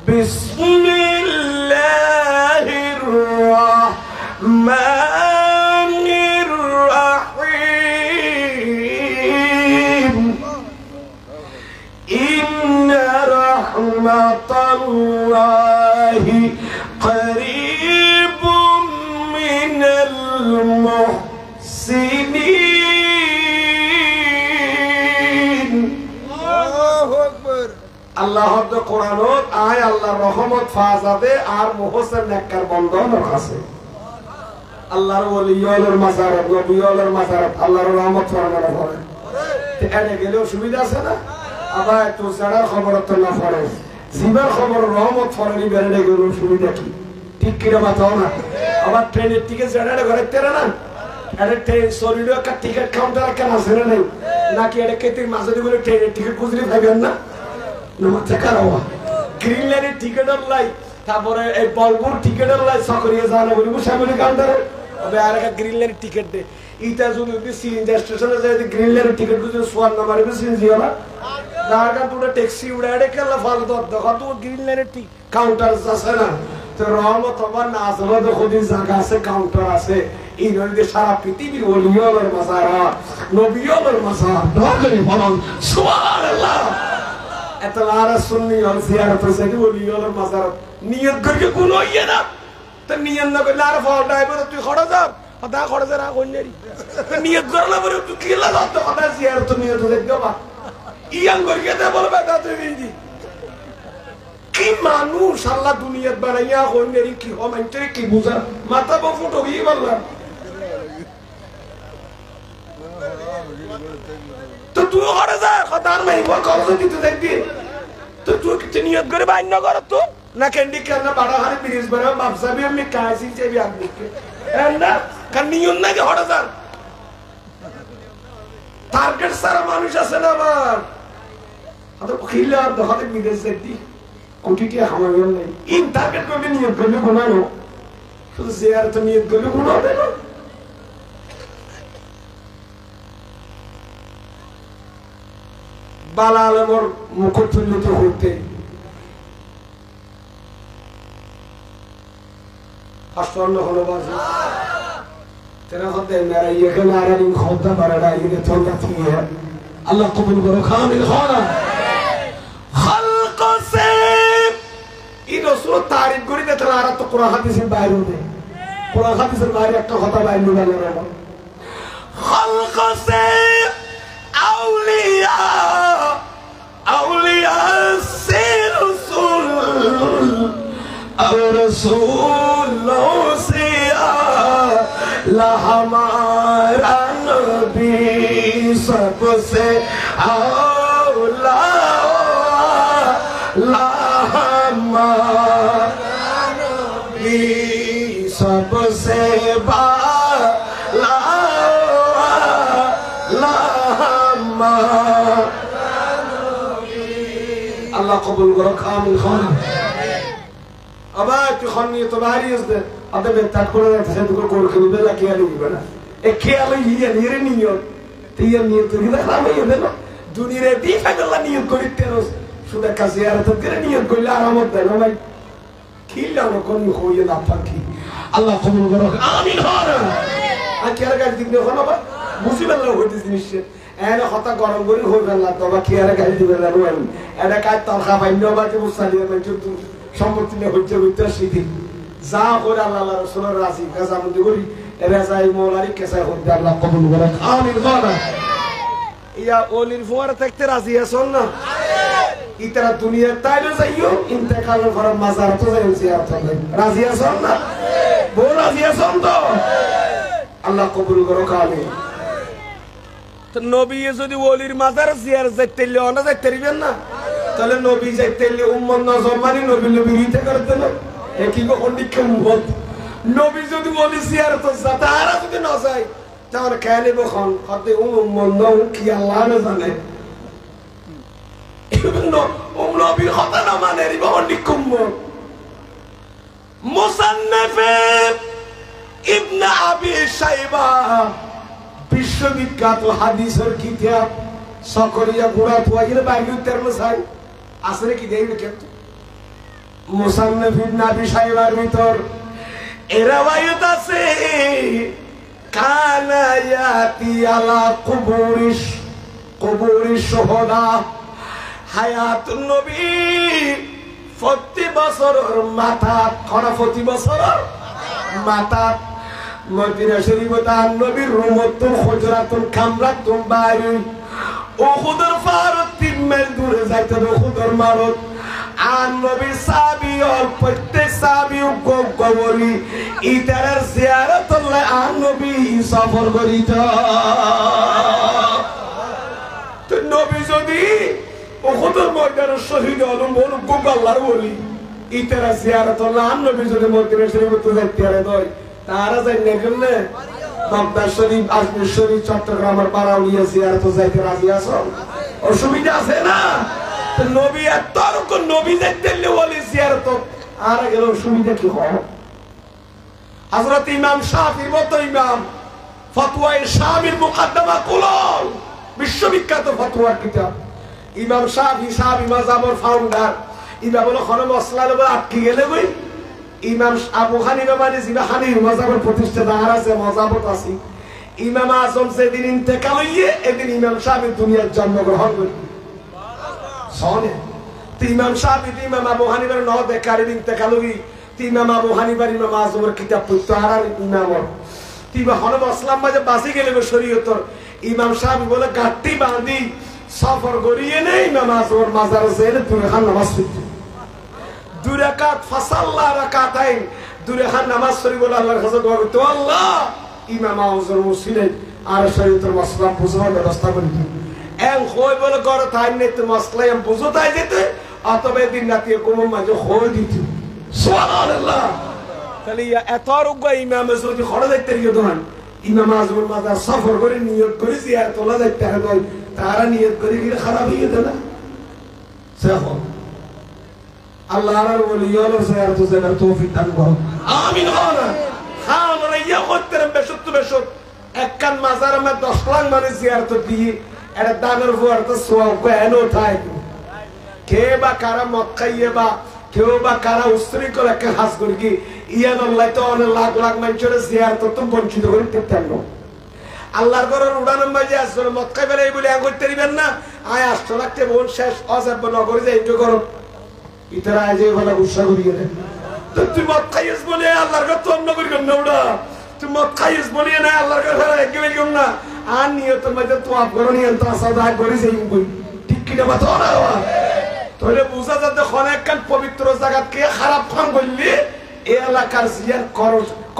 Speaker 1: বিসমিল্লাহির রাহমানির রাহিম ইন্না রাহমাতাল্লাহি করিবুম মিনাল মুহসিনিন আল্লাহ কোরআনত আয় আল্লাহর রহমত ফাজাবে আর মুহসিন নেককার বন্ধনের কাছে আল্লাহর ওলিয়র মাজারত নবিয়র মাজারত আল্লাহর রহমত ফরমানো করে এনে গেলেও সুবিধা আছে না আবার তো জানার খবর তো না পড়ে জীবের খবর রহমত ফরনি বেড়ে গেলেও সুবিধা কি ঠিক কিনা মাথাও না আবার ট্রেনের টিকিট জানারে ঘরে তেরে না আরে ট্রেন সরিডো একটা টিকিট কাউন্টার কেন আছে না নাই নাকি এটা কেতে মাঝে বলে ট্রেনের টিকিট খুঁজলে পাবেন না নমস্তে কারাওয়া গ্রিন লাইনের টিকিট লাই তারপরে এই বলপুর টিকেটের লাই সকরিয়ে জানা বলি শ্যামলি কাউন্টারে তবে আর একটা গ্রিন লাইনের টিকেট দে ইটা যদি সিএনজি স্টেশনে যাই গ্রিন লাইনের টিকেট যদি সোয়ার না মারবে সিএনজি ওরা দাঁড়া দুটো ট্যাক্সি উড়াড়ে কেলা ফাল দর দেখা তো গ্রিন লাইনের কাউন্টার আছে না তো রহমত আবার না আসলে তো খুবই জায়গা আছে কাউন্টার আছে এই নদীতে সারা পৃথিবীর ওলিয়লের মাজারা নবিয়লের মাজার দরকারি বলুন সুবহানাল্লাহ এত লারা সুন্নি আর জিয়ারত সেটি ওলিয়লের মাজার নিয়ত করে কোন হইয়ে না তো নিয়ত না করলে আর ফল ড্রাইভার তুই খড়া যা কথা খড়া যা না কইনেরি তো নিয়ত করলে পরে তুই কি লাগা তো কথা জিয়ারত নিয়ত দেখবে বা ইয়াং করিয়ে দে বলবে তা তুই দি কি মানুষ আল্লাহ দুনিয়াত বানাইয়া কইনেরি কি হমাইতে কি বুঝা মাথা বফুটো কি বললাম তো তুই খড়া যা কথা আর নাই বল কত দিতে দেখবি তো তুই কি নিয়ত করে বাইন না কর তো না ক্যান্ডি কেন বড় হারে ব্রিজ বড় ব্যবসা भी हमने कासी से भी आदमी के না কানিয়ন না কি হড়া যান টার্গেট সারা মানুষ আছে না আবার আদর খিলা দহাতে বিদেশ যেতি কোটিটি আমাদের নাই ইন টার্গেট করে নিয়ত করলে গুনাহ শুধু জিয়ারত নিয়ত করলে গুনাহ হবে না বালালমর মুখতুল্লিত হইতে أصلاً هو لباسه ترى خدنا مرا يكمل على الخوضة برا يجي تولد فيها الله قبول برو كامل خانا خلق سيم إذا سورة تعريف قولي ده ترى عرفت قرآن حديث البايرو ده قرآن حديث البايرو أكتر خطأ بايرو ده لرما خلق سيم أولياء سير رسول أو رسول لا हमारा नबी सबसे औला ला हमारा नबी सबसे बाला ला हमारा नबी अल्लाह कबूल करो कामिल खाना अबा तू खानी तो बाहरी है दे अबे बेटा कोले ना से तो कोल के बेला के आली बना ए के आली ये नीरे नियो तिया नियो तो किदा खराब है दे ना दुनिया रे दी फगला नियो कोई तेरो सुदा का जियारत करे नियो कोई ला रहमत दे ना भाई खिला ना कोन हो ये ना पकी अल्लाह कबूल करो आमीन हारा आ के लगा दिन दे होना बा मुसीबत ला होती जिनिस এনে কথা গরম করে হই ফেললা তো বা কি আরে গালি দিবে না রুয়ান এটা কাজ তরখা পাইনো বা যে মুসালিয়া মানে সম্পত্তি নিয়ে হইতে হইতে শিখি যা করে আল্লাহ রাসূলের রাজি গাজামন্দি করি রেজাই মৌলারি কেসাই হইতে আল্লাহ কবুল করে আমিন বলা ইয়া ওলির ফুয়ার থাকতে রাজি আছেন না ইতরা দুনিয়া তাইলে যাইও ইন্তেকালের পর মাজার তো যাই জিয়ারত হবে রাজি আছেন না বল রাজি আছেন তো আল্লাহ কবুল করে আমিন তো নবী যদি ওলির মাজার জিয়ারত যাইতেলে না যাইতেরিবেন না তাহলে নবী যাইতেলে উম্মত নজরমানি নবী বিরোধিতা করতে না একই অনিকে উম্মত নবী যদি ওলি জিয়ারত যাতারা যদি না যায় তাহলে কেনে বখন হতে উম্মত নও কি আল্লাহ না জানে নবীর কথা না মানে রিব অনিকে উম্মত মুসান্নাফ ইবনে আবি শাইবা বিশ্ববিখ্যাত হাদিসের কিতাব সকরিয়া গুড়া তোয়াইলে বাইরে তেরমসাই আসলে কি দেই না মুসান্নাফ ইবনে আবি শাইবার ভিতর এ রওয়ায়াত আছে কানা ইয়াতি আলা কুবুরিশ শুহাদা হায়াতুন নবী 40 বছরের মাথা খরা 40 বছরের মাথা মদিনা শরীফে নবীর রুমতুল হুজরাতুল খামরাতুল বায়ু উহুদের ফারত 3 মাইল দূরে যাইতে উহুদের মারত আর নবী সাহাবী আর প্রত্যেক সাহাবী গবলি ইতার জিয়ারতুল্লাহ আর নবী সফর করিত তো নবী যদি উহুদের ময়দানে শহীদ হলেন বল আল্লাহর ওলি ইতার জিয়ারতুল্লাহ আর নবী যদি মদিনা শরীফে যাইতে হয় তারা যাই না গেলে বাগদা শরীফ আজমির শরীফ চট্টগ্রামের বারাউলিয়া জিয়ারত যাইতে রাজি আছো অসুবিধা আছে না তো নবী এত নবী যাইতে ওলি জিয়ারত আর গেল সুবিধা কি হয় হযরত ইমাম শাফির মতো ইমাম ফতোয়ায়ে শামিল মুকদ্দমা কুলল বিশ্ববিখ্যাত ফতোয়ার কিতাব ইমাম শাফি মাযহাবের ফাউন্ডার ইমাম হলো কোন মসলার উপর আটকে গেলে কই ইমাম আবু হানিফা মানে জিবা হানিফ মাযহাবের প্রতিষ্ঠাতা আর আছে মাযহাবত আছে ইমাম আযম যেদিন ইন্তেকাল হইয়ে এদিন ইমাম শাফি দুনিয়ার জন্মগ্রহণ করেন শুনে ইমাম শাফি ইমাম আবু হানিফার নও দেখার ইন্তেকাল হই ইমাম আবু হানিফার ইমাম আযমের কিতাব পড়তো আর ইমামর তিবা হলো মুসলিম মাঝে বাসি গেলে শরীয়তর ইমাম শাফি বলে গাঁটটি বাঁধি সফর করিয়ে নেই ইমাম আযমের মাজারে যেয়ে দুই রাকাত নামাজ পড়তো দুই রাকাত ফাসাল্লা রাকাতাইন দুই রাকাত নামাজ পড়ি বলে আল্লাহর কাছে দোয়া করতে আল্লাহ ইমাম আযম মুসলিম আর শরীয়তের মাসলা বুঝার ব্যবস্থা করে দিন এম কই বলে ঘরে তাই নেই তো মাসলা এম বুঝো তাই যেতে অতবে দিন রাতে কোন মাঝে কই দিত সুবহানাল্লাহ তাহলে এত রোগ ইমাম যদি খড়ে দেখতে গিয়ে দোকান ইমাম আযমের মাজার সফর করে নিয়ত করে জিয়ারত তোলা দেখতে হয় তারা নিয়ত করে গিয়ে খারাপ হয়ে গেল না দেখো আল্লাহর ওলি হলো জিয়ারত জানার তৌফিক দান করো আমিন ওয়া খান রাইয়া করতেন বেশত একখান মাজারে মে 10 লাখ মানে জিয়ারত দিয়ে এটা দানের উপর তো সওয়াব কেন উঠায় কে বা কারা মক্কাইয়ে বা কেউ বা কারা উস্ত্রি করে একটা হাজ করি কি ইয়ান আল্লাহ তো অনেক লাখ লাখ মানুষের জিয়ারত তো বঞ্চিত করে দিতেন না আল্লাহর ঘরের উড়ানোর মাঝে আসলে মক্কাই বেলা এই বলে করতে দিবেন না আয় আসতে লাগতে বোন শেষ অজাব নগরে যাই তো করো ইতারা আজ এই বলা গুসা করি গেলেন তো তুই মক্কাইস বলে আল্লাহর ঘর তো অন্য করি না ওটা তুই মক্কাইস বলি না আল্লাহর ঘর একেবারে গেম না আর নিয়তের মাঝে তো আপ করো নিয়ন তো আসা দাগ করে যাই ঠিক কিনা বা তো না তাহলে বুঝা যাতে অনেকখান পবিত্র জায়গাকে খারাপ কাম করলে এই এলাকার জিয়ার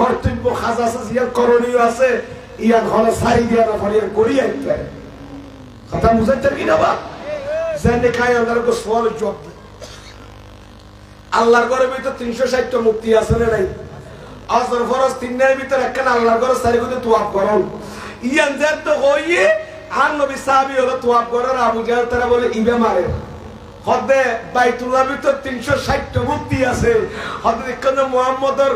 Speaker 1: কর্তব্য কাজ আছে জিয়ার করণীয় আছে ইয়ার ঘরে সারি দিয়া না ফলে করি আইতে কথা বুঝাইতে কি না বা জানে খাই আল্লাহর কো সওয়াল জবাব আল্লাহর ঘরে ভিতর 360 টা মুক্তি আছে না নাই আসর ফরজ তিনের ভিতর একখান আল্লাহর ঘরে সারি করতে তোয়াব করুন ইয়ান যেত হইয়ে আর নবী সাহাবী হলো তোয়াব করার আবু জাহেল তারা বলে ইবে মারে হদে বাইতুল্লাহ ভিতর 360 টা মূর্তি আছে হদে দেখেন মুহাম্মদর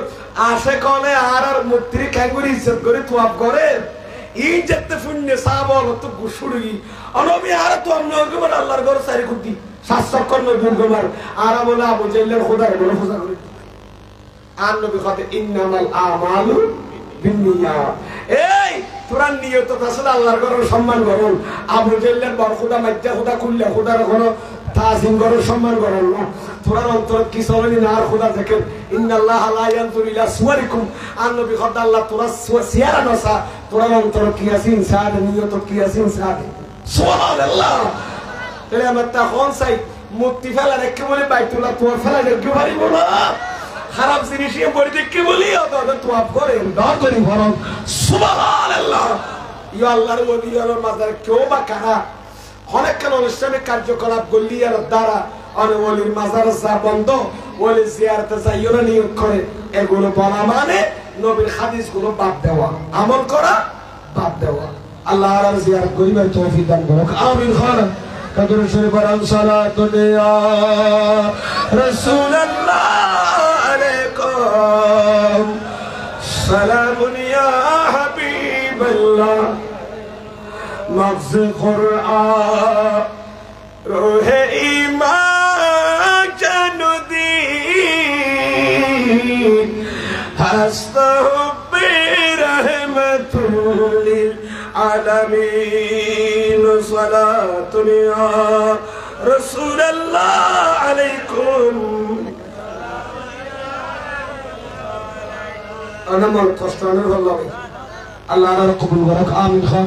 Speaker 1: আশিক হলে আর মূর্তি কাঙ্গুরি ইজ্জত করে তোয়াব করে এই যেতে পুণ্যে সাহাবা হলো তো গুসুড়ি নবী আর তো অন্য কেবল আল্লাহর ঘরে সারি করতি 700 নবী গুমার আর বলে আবু জাহেলের খোদার বলে খোদা করে আর নবী কতে ইন্নামাল আমালু বিন্নিয়াত এই তোরা নিয়ত আসলে আল্লাহর ঘরের সম্মান করুন আবু জাহেলের বড় খোদা মাইজা খোদা কুল্লা খোদার ঘর তাজিম ঘরের সম্মান করুন তোরা অন্তর কি চলেনি না আর খোদা দেখেন ইন্নাল্লাহা লা ইয়ানজুরু ইলা সুওয়ারিকুম আর নবী কতে আল্লাহ তোরা সিয়ারা নসা তোরা অন্তর কি আছে ইনসান নিয়ত কি আছে ইনসান সুবহানাল্লাহ তাহলে আমরা তখন চাই মুক্তি ফেলা রেখে বলে বাইতুল্লাহ তোর ফেলা রেখে পারিব না খারাপ জিনিস পড়ে দেখে বলি অত তোয়াব করেন দর করি বরং সুবহানাল্লাহ ইয়া আল্লাহর ওলি আল্লাহর মাজার কেউ বা কারা অনেকক্ষণ অনুষ্ঠানে কার্যকলাপ করলি আর দ্বারা অনেক ওলির মাজার যা বন্ধ ওলি জিয়ারতে যাইও না নিয়োগ করে এগুলো বলা মানে নবীর হাদিস গুলো বাদ দেওয়া আমল করা বাদ দেওয়া আল্লাহ আর জিয়ারত করিবার তৌফিক দান করুক আমিন খান কাদর শরীফ আর সালাতুল ইয়া রাসূলুল্লাহ আলাইকুম সালামুন ইয়া হাবিবাল্লাহ মগজ কুরআন রূহে ঈমান জানুদ্দিন হাসতাহুব রাহমাতুল লিল আলামিন সালাতুন ইয়া রাসূলুল্লাহ আলাইকুম আমার কষ্টানের আল্লাহ আল্লাহর কবুল করুক আমিন খান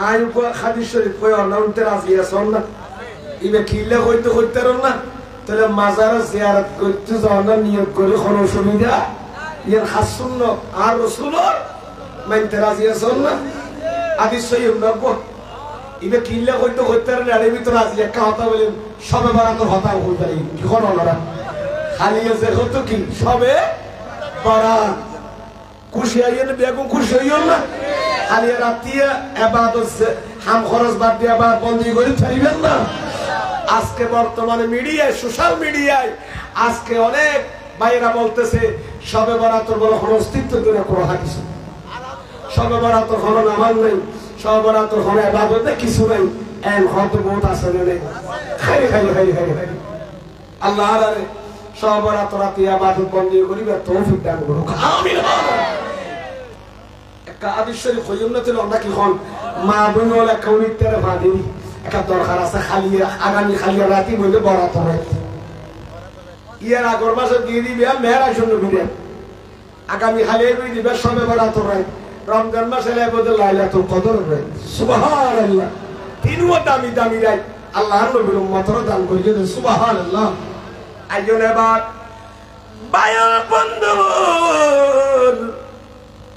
Speaker 1: আই হাদিস শরীফ কই অনন্তের আজিয়া সন্না ইবে কিলে হইতে হইতে না তাহলে মাজার জিয়ারত করতে যাওয়ার নিয়ত করে কোন অসুবিধা ইয়ার হাসুন আর রাসূলর মানতে রাজিয়া সন্না হাদিস সহিহ নব্বত ইবে কিলে হইতে হইতে না এর ভিতর আজিয়া কা কথা বলে সবে বারাত হতা হইতে কি কোন ওরা খালি যে হতো কি সবে বারাত খুশি আইয়েন বেগম খুশি হইল না খালি রাতিয়া ইবাদত হাম খরচ বাদ দিয়া বা বন্দি করে ছাড়িবেন না আজকে বর্তমানে মিডিয়ায়, সোশ্যাল মিডিয়ায় আজকে অনেক ভাইরা বলতেছে শবে বরাতের বড় কোনো অস্তিত্ব করে কোনো হাদিস, শবে বরাতের কোনো নামাজ নেই, শবে বরাতের কোনো ইবাদতে কিছু নেই, এন হয়তো বহুত আছে নেই। খাই খাই খাই খাই খাই আল্লাহ আলারে শবে বরাতের রাতে ইবাদত বন্ধ করিবে তৌফিক দান করুক, আমিন। একটা হাদিস শরীফ হইন্নতিল নাকি খন মা বুনল কাউনিতের ভাদি একটা দরকার আছে খালি আগামী খালি রাতি বলে বরাত হয় ইয়ার আগর মাসে দিয়ে দিবে মেয়েরার জন্য বিরে আগামী খালি দিবে শবে বরাত হয় রমজান মাসে লেবদে লাইলাতুল কদর হয় সুবহানাল্লাহ। তিনও দামি দামি রাই আল্লাহর নবীর উম্মতর দান করিয়ে দেন সুবহানাল্লাহ। আইজনে বাদ বায়া বন্ধু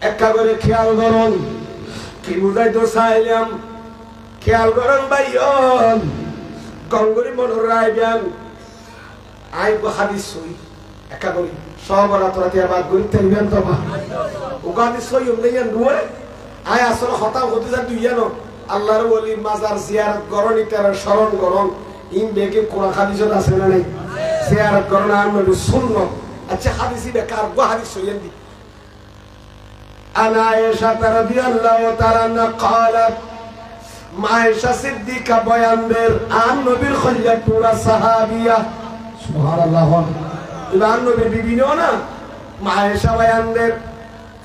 Speaker 1: একটা করে খেয়াল করুন, কি বুঝাই তো চাইলাম, খেয়াল করুন ভাইয়ন গঙ্গরি মনোর রায় ব্যান আই হাদিস সই একা করি সব রাত রাতে আবার করি তেলবেন তো মা ওখানে সই নেই নুয়ে আয় আসলে হতাম হতে যা তুই জানো আল্লাহর বলি মাজার জিয়ারত করণ ইতার স্মরণ করণ ইন বেগে কোরআন হাদিসত আছে না নাই জিয়ারত করণ আর নবী সুন্নাত। আচ্ছা হাদিসই বেকার গো হাদিস সইয়েন দি আনা আয়েশা রাদিয়াল্লাহু তাআলা আনহা قالت মায়েশা সিদ্দিকা বয়ানদের আর নবীর খলিলা পুরা সাহাবিয়া সুবহানাল্লাহ ইমান নবীর বিবি না মায়েশা বয়ানদের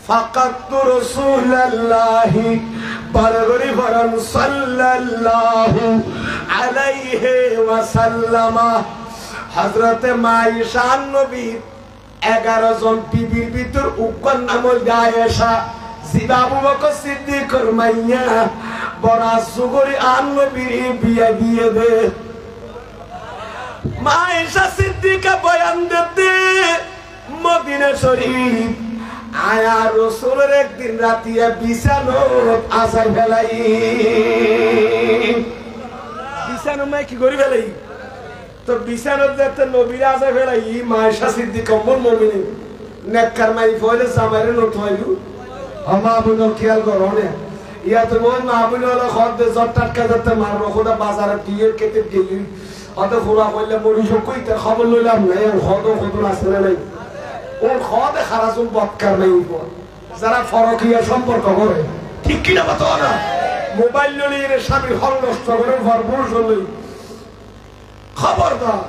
Speaker 1: ফাকাত রাসূলুল্লাহি বারগরি ফরন সাল্লাল্লাহু আলাইহি ওয়াসাল্লাম হযরত মায়েশা নবী 11 জন বিবির ভিতর উকর নাম আয়েশা জিবাবু বকর সিদ্দিকর মাইয়া বড় সুগরি আর নবীর বিয়ে দিয়ে দে মায়েশা সিদ্দিকা বয়ান দিতে মদিনা শরীফ আয়া রাসূলের একদিন রাতিয়া বিছানত আসাই ফেলাই বিছানো মে কি করি ফেলাই তো বিছানত যেতে নবীর আসাই ফেলাই মায়েশা সিদ্দিকা উম্মুল মুমিনিন নেককার মাই ফলে জামাইরে নথইলু আমা বুনো খেয়াল করো না ইয়া তো মন মা বুনো হলো খদ জট্টাটকা যেতে মারবো খোদা বাজারে দিয়ে কেটে গেলি অত ফুলা কইলে মরিস কইতে খবর লইলাম না এর খদ খদর আছে না নাই ওর খদে খারাজুল বদকার নাই যারা ফরকিয়া সম্পর্ক করে ঠিক কি না বাতো না মোবাইল লইলে স্বামীর হল নষ্ট করে ভরপুর চলই খবরদার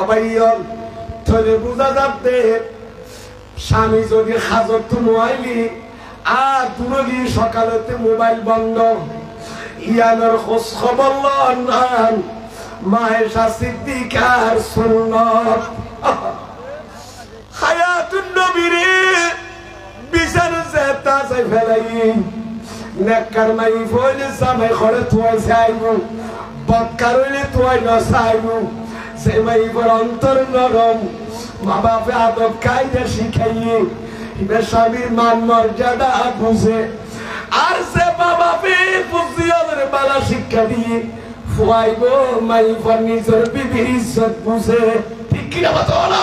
Speaker 1: আবাইয়ন তোরে বুঝা যাবে স্বামী যদি হাজত নোয়াইলি আর দুরগি সকালেতে মোবাইল বন্ধ ইয়ানোর খোঁজ খবর লন মায়েশা সিদ্দিকার সুন্নাত হায়াতুন নবীরে বিছানো যেতা চাই ফেলাই নেককার মাই ফইলে জামাই ঘরে তুই যাইবো বদকার হইলে তুই না চাইবো সে মাই বড় অন্তর নরম মা বাপে আদব কায়দা শিখাইয়ে স্বামীর মান মর্যাদা বুঝে আর সে মা বাপে বুঝিয়ে বালা শিক্ষা দিয়ে ফুয়াইব মাই নিজের বিবির ইজ্জত বুঝে ঠিক কিনা বাতো না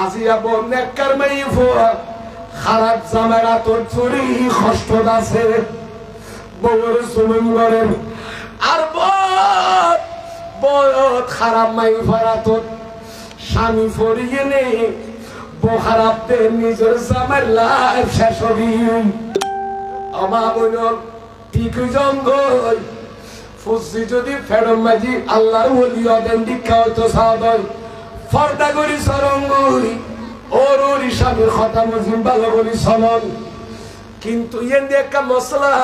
Speaker 1: আজিয়া বোন নেককার মাই ফুয়া খারাপ জামেরা তোর চুরি কষ্ট আছে বউর জুলুম করে আর বহুত খারাপ মাই ফারা তোর স্বামী ফরিয়ে নে বউ খারাপ দে নিজের জামের লাইফ শেষ হবি আমা বোন ঠিক জঙ্গল ফুসি যদি ফেরম মাঝি আল্লাহর ওলি অদেন দীক্ষা হইতো সাহাবাই ফর্দা করি সরঙ্গই ওর ওর স্বামীর কথা মজিম ভালো করি চলন কিন্তু ইয়েন দিয়ে একটা মশলা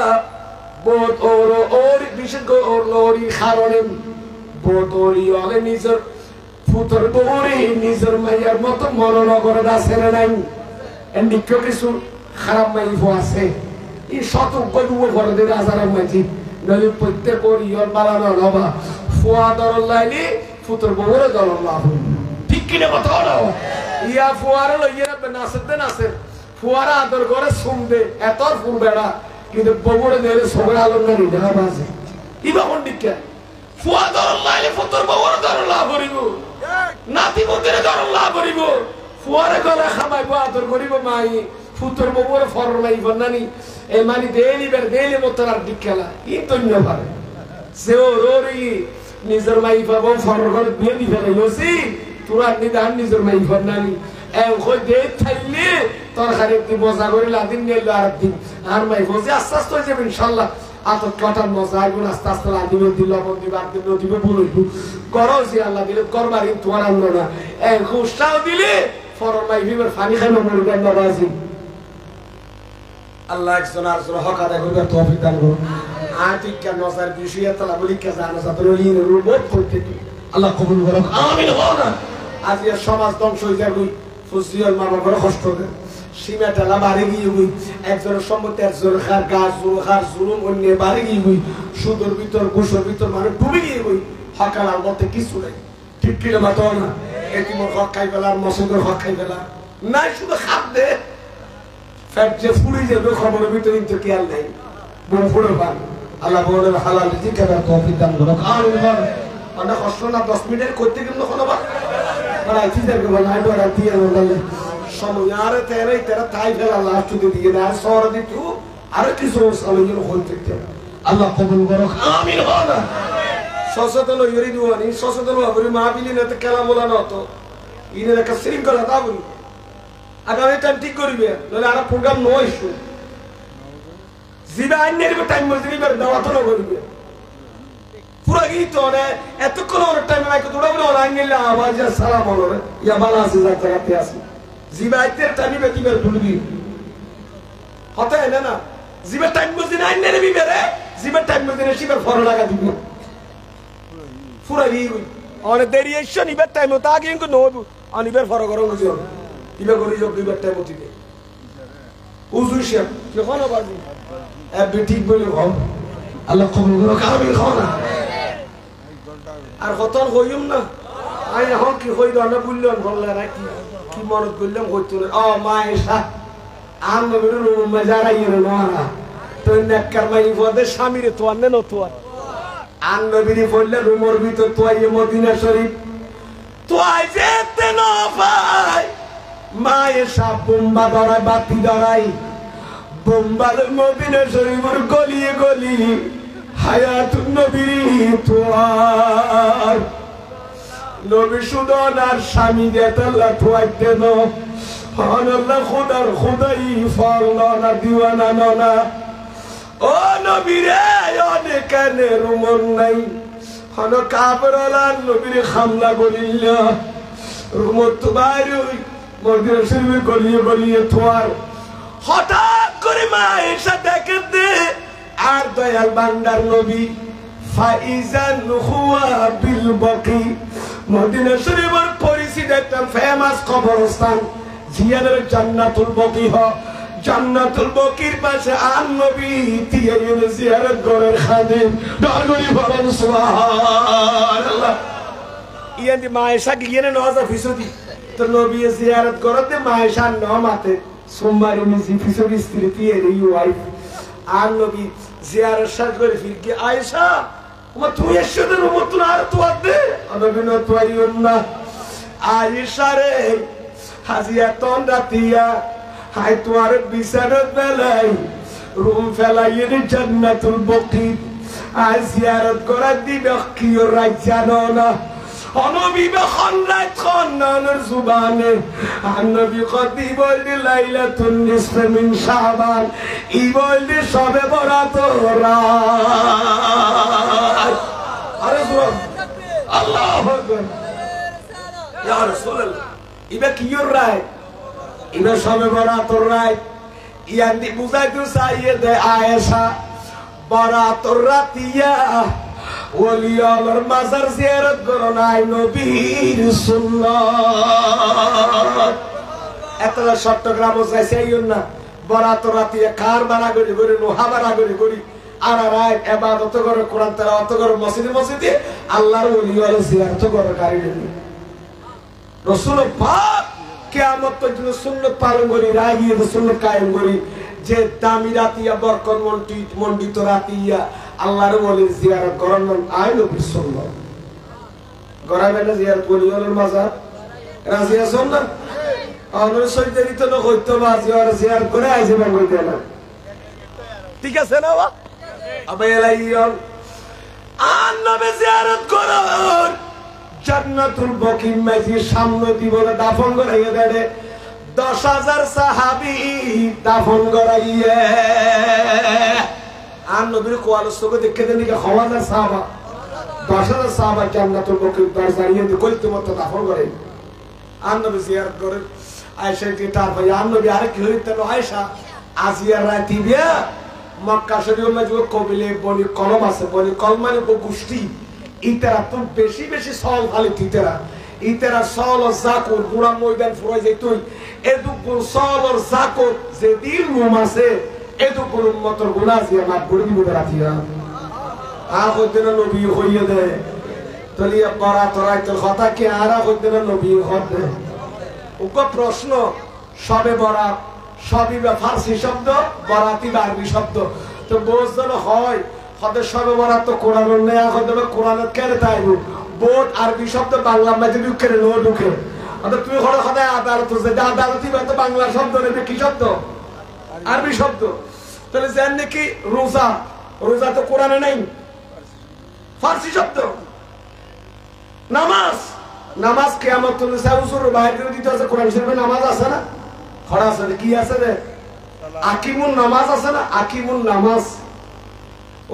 Speaker 1: বোধ ওর ওর বিশেষ করে ওর ওরই কারণে বোধ ওরই হলে নিজের ফুতর বউরি নিজের মাইয়ার মতো মনোনগরে আছে না নাই এদিকে কিছু খারাপ মাইফ আছে এই শতক দুয়ে ঘরে দিয়ে হাজারের মাঝি নলি প্রত্যেক ওর ইয়র বাড়ানো হবা ফুয়া দরল লাইলি ফুতর বউরে দরল লাভ ঠিক কিনে কথা হলো ইয়া ফুয়ারে লইয়ে নাচের দে নাচের ফুয়ারা আদর করে শুনবে এত ফুল বেড়া কিন্তু বউরে দিলে সবরা আলো না দেখা বাজে ইবা কোন দিকে ফুয়া দরল লাইলি ফুতর বউরে দরল লাভ করিব নাতি মন্দিরে দরল লাভ করিব ফুয়ারে গলে খামাইব আদর করিব মাই ফুতর বউরে ফর লাইব নানি এই মানি দেলি বের দেলি মতরার দিকেলা ই তন্য পারে সে ওরই নিজের মাই পাবো ফরগর বিয়ে দি ফেলাইছি তোরা নিদান নিজের মাই ফর নানি কই দে থাইলে তোর খারে কি মজা করে লাদিন নিল আর দিন আর মাই বসে আস্তে আস্তে হয়ে যাবে ইনশাআল্লাহ আত কটার মজা আইগুন আস্তে আস্তে লাদিন দিল লবণ দিবার দিন দিবে বলইব করছি আল্লাহ দিলে করবারই তোমার আনলো না খুশটাও দিলে ফরর মাই বিবার ফানি খাইলো মরবে নবাজি আল্লাহ একজন আর জন হক আদায় করবে তৌফিক দান করুন আতিক কা নজর বিষয় তালা বলি কা জানা সাদরলিন রুবত করতে আল্লাহ কবুল করুন আমিন হোনা আজ এর সমাজ ধ্বংস হয়ে যাবে ফুসিয়াল মামা করে কষ্ট দেয় সীমাটালা বাড়ি গিয়ে গই একজনের সম্মতি একজনের খার গাছ জুরু খার জুলুম অন্য বাড়ি গিয়ে গই সুদর ভিতর ঘুষর ভিতর মানে ডুবে গিয়ে গই হকালার মধ্যে কিছু নেই ঠিক কিনা মাতো না এতিমর হক খাই ফেলার মসুদের হক খাই ফেলা নাই শুধু খাপ দে ফ্যাট যে ফুড়ে যাবে খবরের ভিতরে কিন্তু খেয়াল নেই বোম ফুড়ে পান আল্লাহ বলেন হালাল রিজিক আর তৌফিক দান করুন আমিন বল আমরা কষ্ট না 10 মিনিট করতে কিন্তু কোনো বার মানে আইছি যাবে বল আইডো আর দিয়ে বলে সময় আর তেরা তাই ফেলা লাস্ট দিয়ে না সর দিতু আর কিছু সময় হইতে আল্লাহ কবুল করুন আমিন বল সচেতন হইরি দুয়ানি সচেতন হবরি মাহফিলি না তো কালামুলা না তো ইনের একটা শৃঙ্খলা দাবুন আগামী টাইম ঠিক করিবে নলে আর প্রোগ্রাম নয় শু জিবা আইনের টাইম মজুরি বার দাওয়াত না করিবে পুরা গীত ওরে এতক্ষণ ওর টাইম নাই কত বড় বড় আইন নিলে আওয়াজ আর সালাম হলো ইয়া বালা আছে জায়গাতে আছে জিবা আইতের টাইম বেটি বার তুলবি হতে না না জিবা টাইম মজুরি আইনের বিবেরে জিবা টাইম মজুরি শিবার ফর লাগা দিবি পুরা গীত ওরে দেরিয়েশন ইবার টাইম তো আগে ইনকো নবু অনিবার ফর করো বুঝো ইবা করি যোগ ইবার টাইম অতিবে উজুশিয়া কি কোন বাজি এ ঠিক বলে কম আল্লাহ কবুল করো কামিল খানা আর কতন কইম না আই এখন কি কই দাও না বললাম বললা নাকি কি মনত বললাম কইতো না ও মায়েশা আম নবীর মজারা ইরে না তো নেককার মাই বদে স্বামীরে তো আননে ন তো আন নবীর বললে রুমর ভিতর তো আই মদিনা শরীফ তো আই যেতে না ভাই মায়েশা বোম্বা ধরায় বাতি ধরায় বোম্বার মদিনা শরীফের গলিয়ে গলি হায়াতুন নবী তোয়ার নবী সুদন আর স্বামী দেতাল্লাহ তোয়াইতে নো আল্লাহ খোদার খোদাই ফরলা না দিওয়ানা না ও নবী রে অনেকানে রুমন নাই হন কাবরলা নবীর খামলা গলিল্লা রুমত তো বাইরে মদিনা শরীফের গলিয়ে গলিয়ে তোয়ার হঠাৎ করে মায়েশা দেখে দে আর দয়াল বান্দার নবী ফাইজান হুয়া বিল বাকি মদিনা শরীফের পরিচিত একটা ফেমাস কবরস্থান জিয়াদের জান্নাতুল বাকি হ জান্নাতুল বাকির পাশে আর নবী দিয়ে জিয়ারত করেন খাদিম ডাগরি বলেন সুবহানাল্লাহ ইয়াদি মায়েশা গিয়ে নওয়াজা ফিসুদি তো নবী জিয়ারত করতে মায়েশা নামাতে সোমবার উনি ফিসুদি স্ত্রী দিয়ে ওয়াইফ আর নবী জিয়ারত শেষ করে ফিরকে আয়েশা ওমা তুই এসেছিস রুমত না আর তো আদে নবী ন তো আইম না আয়েশা রে হাজিয়া তন রাতিয়া হাই তোমার বিছানাত বেলাই রুম ফেলাইয়ের জান্নাতুল বাকি আজ জিয়ারত করা দিবে কি রাত জানো না নবী বেখন রাত খন্নানের জুবানে নবী কতি বলদি লাইলাতুন নিসফ মিন শাবান ই বলদি সবে বরাত রাত আরে সুবহান আল্লাহু আকবার ইয়া রাসূলুল্লাহ ইবা কি রাত ইবা সবে বরাত রাত ইয়ান্দি বুঝাইতে চাইয়ে দে আয়েশা বরাত রাতিয়া ওলি আল্লাহর মাজার জিয়ারত করো নাই নবীর সুন্নাত এতলা চট্টগ্রাম যাইছেন না বরাত রাতিয়া কার বানা করে করে লোহা বানা করে আর রাত ইবাদত করে কোরআন তেলাওয়াত করে মসজিদে আল্লাহর ওলি আল্লাহ জিয়ারত করে কারিগরি রাসূল পাক কিয়ামত পর্যন্ত সুন্নাত পালন করি রাগিয়ে সুন্নাত কায়েম করি যে দামি রাতিয়া বরকত মণ্ডিত রাতিয়া আল্লাহর ওলির জিয়ারত করার নাম আয় নবীর সুন্নাত গরাবে না জিয়ারত করি ওলির মাজার রাজি আছেন না আমার সৈয়দি তো না হইতো বাজি আর জিয়ারত করে আইছে বাঙ্গই দেনা ঠিক আছে না বা আবে এলাইয়ন আর নবী জিয়ারত করুন জান্নাতুল বাকির মাঝে সামনে দিবলে দাফন করাইয়া দেয় 10,000 সাহাবী দাফন করাইয়া আর নবীর কোয়ালস্তকে দেখে দেন কি 1000 সাহাবা 10,000 সাহাবা জান্নাতুল বাকির দরজারিয়ে কইতে মত দাফন করে আর নবী জিয়ারত করেন আয়েশা কি তার ভাই আর নবী আর কি হইতে আয়েশা আজিয়া রাতি বিয়া মক্কা শরীফের মাঝে কবিলে বনি কলম আছে বনি কলম মানে গোষ্ঠী ইতারা তো বেশি বেশি সল খালি তিতারা ইতারা সল ও জাকুর গুড়া ময়দান ফুরাই যাই তুই এদুকুর সল ও জাকুর যে দিল মুম আছে এদুকুর উম্মতর গুনাহ জিয়া মাফ করে দিব রাতিয়া আহদিন নবী হইয়ে দে তলিয়া করা তোরাই তোর কথা কি আর আহদিন নবী হতে ওকে প্রশ্ন সবে বরাত সবই বা ফার্সি শব্দ বরাতি বা আরবি শব্দ তো বোঝানো হয় হতে সবে বরাত তো কোরআন নেয়া হতে কোরআনের কেড়ে তাইব বোর্ড আরবি শব্দ বাংলা মাঝে ঢুকে নো ঢুকে অর্থাৎ তুমি হঠাৎ হঠাৎ আদালত যেটা আদালতি বা বাংলা শব্দ নেবে কি শব্দ আরবি শব্দ তাহলে জান নাকি রোজা রোজা তো কোরআনে নেই ফার্সি শব্দ নামাজ নামাজ কিয়ামত তুমি সাউসুর বাইরে দিতে আছে কোরআন শরীফে নামাজ আছে না খড়া আছে কি আছে রে আকিমুন নামাজ আছে না আকিমুন নামাজ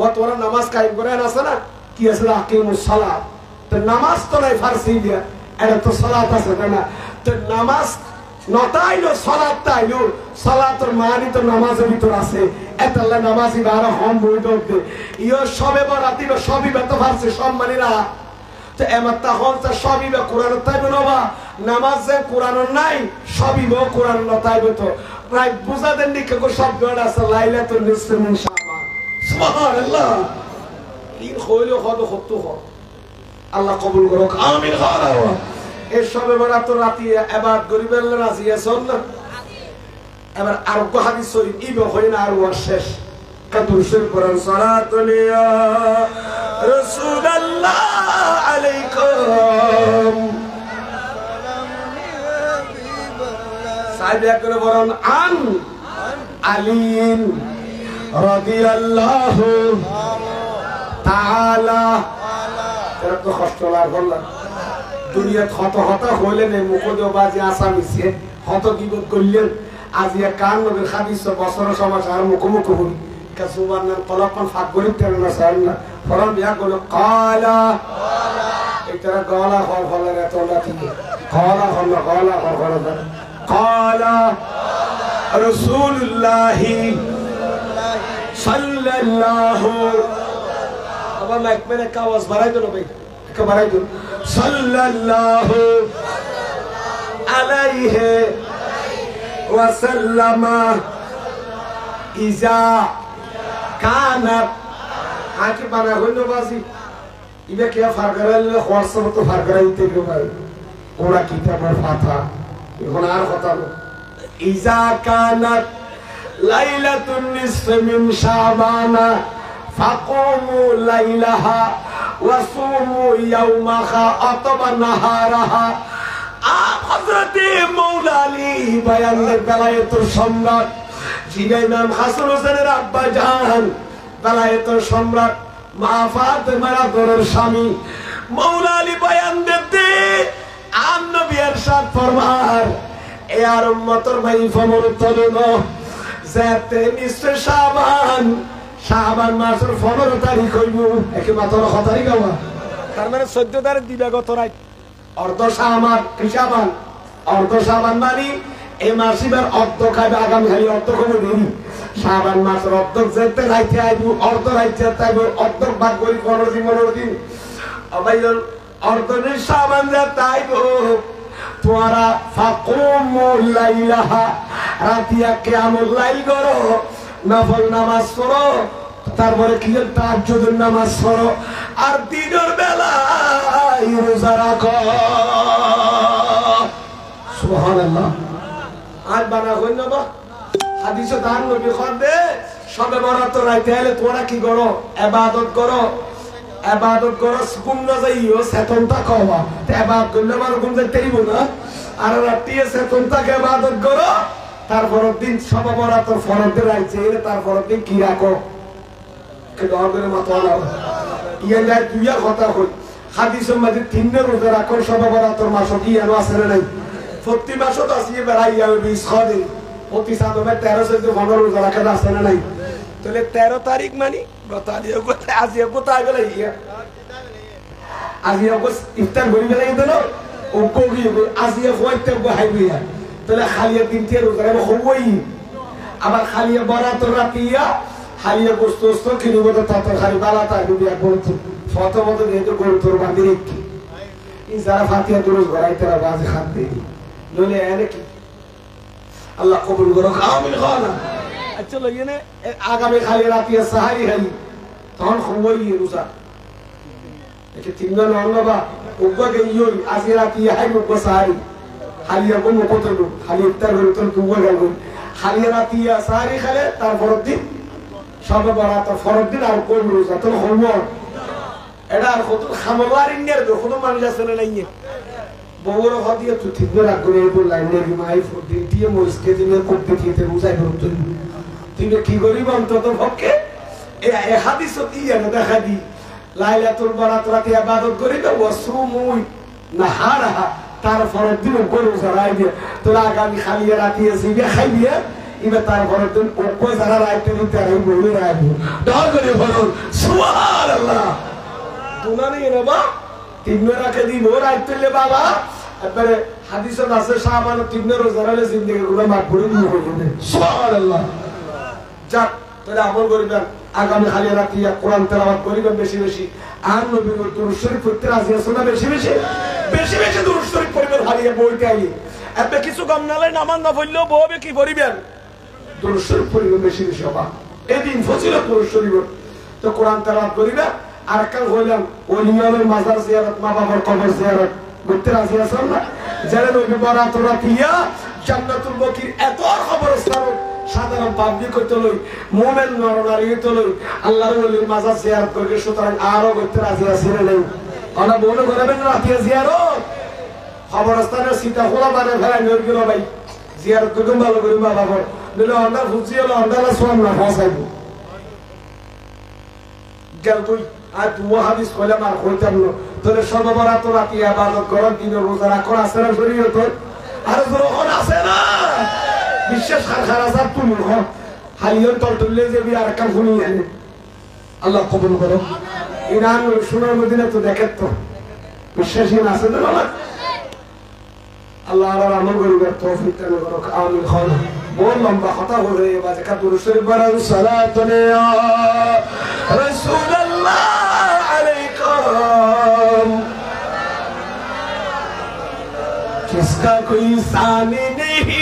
Speaker 1: ও তোরা নামাজ কায়েম করে আছে না কি আছে আকিমুস সালাত তো নামাজ তো নাই ফারসি দিয়া এটা তো সালাত আছে না তো নামাজ নতাইলো সালাত তাইলো সালাতের মানে তো নামাজের ভিতর আছে এতাল্লা নামাজি বারা হম বই দে ইও সবে বরাতি বা সবই বা তো ফারসি সব মানে না তো এমন তখন তো সবই বা কোরআন তাইবে না নামাজ যে কোরআন নাই সবই বা কোরআন নতাইবে তো প্রায় বুঝা দেন দিকে কো শব্দ আছে লাইলাতুন নিসফি মিন শাবান সুবহানাল্লাহ ইন হইলো হদ হতো আল্লাহ কবুল করুক আমিন খাওয়া এই সবে বরাত রাতি ইবাদত করিবেন রাজি আছেন না এবার আর গো হাদিস শরীফ ইবে হয় না আর ওয়ার শেষ কাদুর শরীফ কোরআন সালাতুল ইয়া রাসূলুল্লাহ আলাইকুম সাইবে করে বলেন আন আলিন রাদিয়াল্লাহু তাআলা এরা তো কষ্ট লাগল না দুনিয়া হত হত হইলেন এই মুখদবাজি আসামিছে হত গিবত করলেন আজি কান নবীর হাদিস বছর সমাজ আর মুখোমুখি হই কাসুবান কলপন ফাক গরি তেল না সাইনা ফরম বিয়া গলো কালা এটা গলা হল হল রে তোলা ঠিক গলা হল কালা রাসূলুল্লাহ সাল্লাল্লাহু আবার মাইক মেরে আওয়াজ বাড়াই দিল ভাই কে বাড়াই দিল সাল্লাল্লাহু আলাইহি ওয়া সাল্লামা ইজা কানাত আকি বানা হইল বাসি ইবে কে ফারগারাল হোয়াটসঅ্যাপ তো ফারগারাইতে গো ভাই ওরা কিতাবের ফাতা এখন আর কথা ইজা কানাত লাইলাতুন নিসফি মিন শাবানা ফাকুমু লাইলাহা ওয়া সুমু ইয়াওমাহা আতবা নাহারাহা হযরতে মাওলা আলী বায়ানের বেলায়েতুর সম্রাট যিনি ইমাম হাসান হোসেনের আব্বা জান বেলায়েতুর সম্রাট মা ফাতেমার আদরের স্বামী মাওলা আলী বয়ান দিতে আম নবী ইরশাদ ফরমান এ আর উম্মতের ভাই ফমর তলনো যাতে নিশ্চে শাবান মাসের 15 তারিখ হইব একে মাত্র 6 তারিখ হওয়া তার মানে 14 তারিখ দিবে গত রাত অর্ধ শাবান কি শাবান অর্ধ শাবান মানে এই মাসিবার অর্ধ খাবে আগামী খালি অর্ধ কমে দেরি শাবান মাসের অর্ধ যেতে রাইতে আইব অর্ধ রাইতে তাইব অর্ধ ভাগ করি 15 দিন আবাইল অর্ধ দিন শাবান যেতে আইব তোরা ফাকুমু লাইলাহা রাতিয়া কিয়ামুল লাইল করো নফল নামাজ পড়ো তারপরে কি তাহাজ্জুদের নামাজ পড়ো আর দিনের বেলা রোজা রাখো সুবহানাল্লাহ আর বানা হই না বা হাদিসে দান নবী খন্দে সবে বরাত রাইতে হলে তোরা কি করো ইবাদত করো সুকুন না যাইও সেতনটা কওয়া তে ইবাদত করলে আমার কোন যে তেইব না আর রাতে সেতনটাকে ইবাদত করো তারপর দিন সবে বরাতর ফরজ রাইছে তারপর দিন কি রাখো কে দরবারে মাথা ইয়া যায় দুইয়া কথা কই হাদিসের মধ্যে তিনটা রোজা রাখো সবে বরাতর মাসও কি এনো আছে না নাই প্রতি মাসও তো আসিয়ে বেড়াই যাবে 20 দিন প্রতি সাদমে 13 14 রোজা রাখা আছে না নাই তাহলে 13 তারিখ মানে আজি কোথায় গেলে আজি ইফতার করি গেলে দিল ও কবি আজি হইতে বহাইবি তাহলে খালিয়া তিনটে রোজা হবই আবার খালিয়া বরাতর রাতিয়া খালিয়া গোস্ত কিনবো তো তত খালি বালাতা ডুবি এক বলতো ফটো মতো যেহেতু গরু তোর বাঁধি রেখি যারা ফাতিয়া দুরুজ ঘরাই তারা বাজে খাত দেই নইলে এনে কি আল্লাহ কবুল করো আমিন খানা আচ্ছা লইয়ে নে আগামী খালি রাতিয়া সাহারি খালি তখন খবরই রোজা একে তিনজন অন্নবা উগ্গকে ইয়ই আজি রাতিয়া হাই উগ্গ সাহারি খালিয়া কম কত খালি ইফতার করে তোর কুয়া গেল খালি রাতিয়া সাহারি খালে তারপর দিন সবে বরাত ফরজ দিন আর কোন রোজা তোর হোমওয়ার এটা আর কত খামলার ইন্ডিয়ার কত মানুষ আছে না নাই বউর হদিয়া তুই ঠিক রাখ করে বল লাইনে মাই ফুডিং দিয়ে মরিসকে দিনে করতে দিতে বুঝাই বল তুই কি করিব অন্তত পক্ষে এই হাদিস কি জানো দেখা দি লাইলাতুল বরাত রাতে ইবাদত করিবে ওয়াসুমুই নাহারা তার ফরজ দিন করে রোজা দিয়ে তোরা আগামী খালি রাতে সিবে খাইবে ইবে তার ফরজ দিন ওকো যারা রাইতে দিতে আর বলে রাখবো দর করে বলুন সুবহানাল্লাহ দুনানি নেবা তিনবার রাখে দিব রাইতেলে বাবা একবারে হাদিসে আছে শাবান তিনবার রোজা রাখলে জিন্দেগি গুলো মাফ করে দিয়ে হবে সুবহানাল্লাহ যাক তাহলে আমল করিবেন আগামী খালি রাতিয়া কোরআন তেলাওয়াত করিবেন বেশি বেশি আর নবীর দুরূদ শরীফ পড়তে রাজি আছেন না বেশি বেশি বেশি বেশি দুরূদ শরীফ পড়বেন হারিয়ে বইতে আইলি আপনি কিছু কম নালে নামাজ না পড়লেও বউবে কি পড়িবেন দুরূদ শরীফ পড়িবেন বেশি বেশি বাবা এদিন ফজিলত দুরূদ শরীফ তো কোরআন তেলাওয়াত করিবেন আর কাল হইলাম ওলিয়ানের মাজার জিয়ারত মা বাবার কবর জিয়ারত করতে রাজি আছেন না যারা নবী বরাত রাতিয়া জান্নাতুল বকির এত খবরস্থান সাধারণ পাবলিক হইতে লই মুমিন নরনারী হইতে লই আল্লাহর ওলির মাজার জিয়ারত করে সুতরাং আরো করতে রাজি আছেন না আমরা বলে করবেন রাতিয়া জিয়ারত খবরস্থানের সীতা খোলা মানে ফেলাই নর গেল ভাই জিয়ারত করতে ভালো করি মা বাবার নিলে আমরা ফুজি হলো আমরা সোয়াম না ফসাইব গেল তুই আর তুই হাদিস কইলাম আর কইতাম না তোর সর্ববরাত রাতে ইবাদত করার দিন রোজা রাখা আছে না শরীয়ত আর যখন আছে না বিশ্বাস খারা সব তুমি হ হাইয়ন টলটলে যে আর কাম শুনি আল্লাহ কবুল করো ইরান সোনার মদিনা তো দেখেন তো বিশ্বাসী আছে না বাবা আল্লাহ আর আমল করিবার তৌফিক দান করো আমিন খানা বহুত লম্বা কথা হয়ে বাজে কা দুরূদ শরীফ পড়া সালাত ইয়া রাসূলুল্লাহ আলাইকুম जिसका कोई सानी नहीं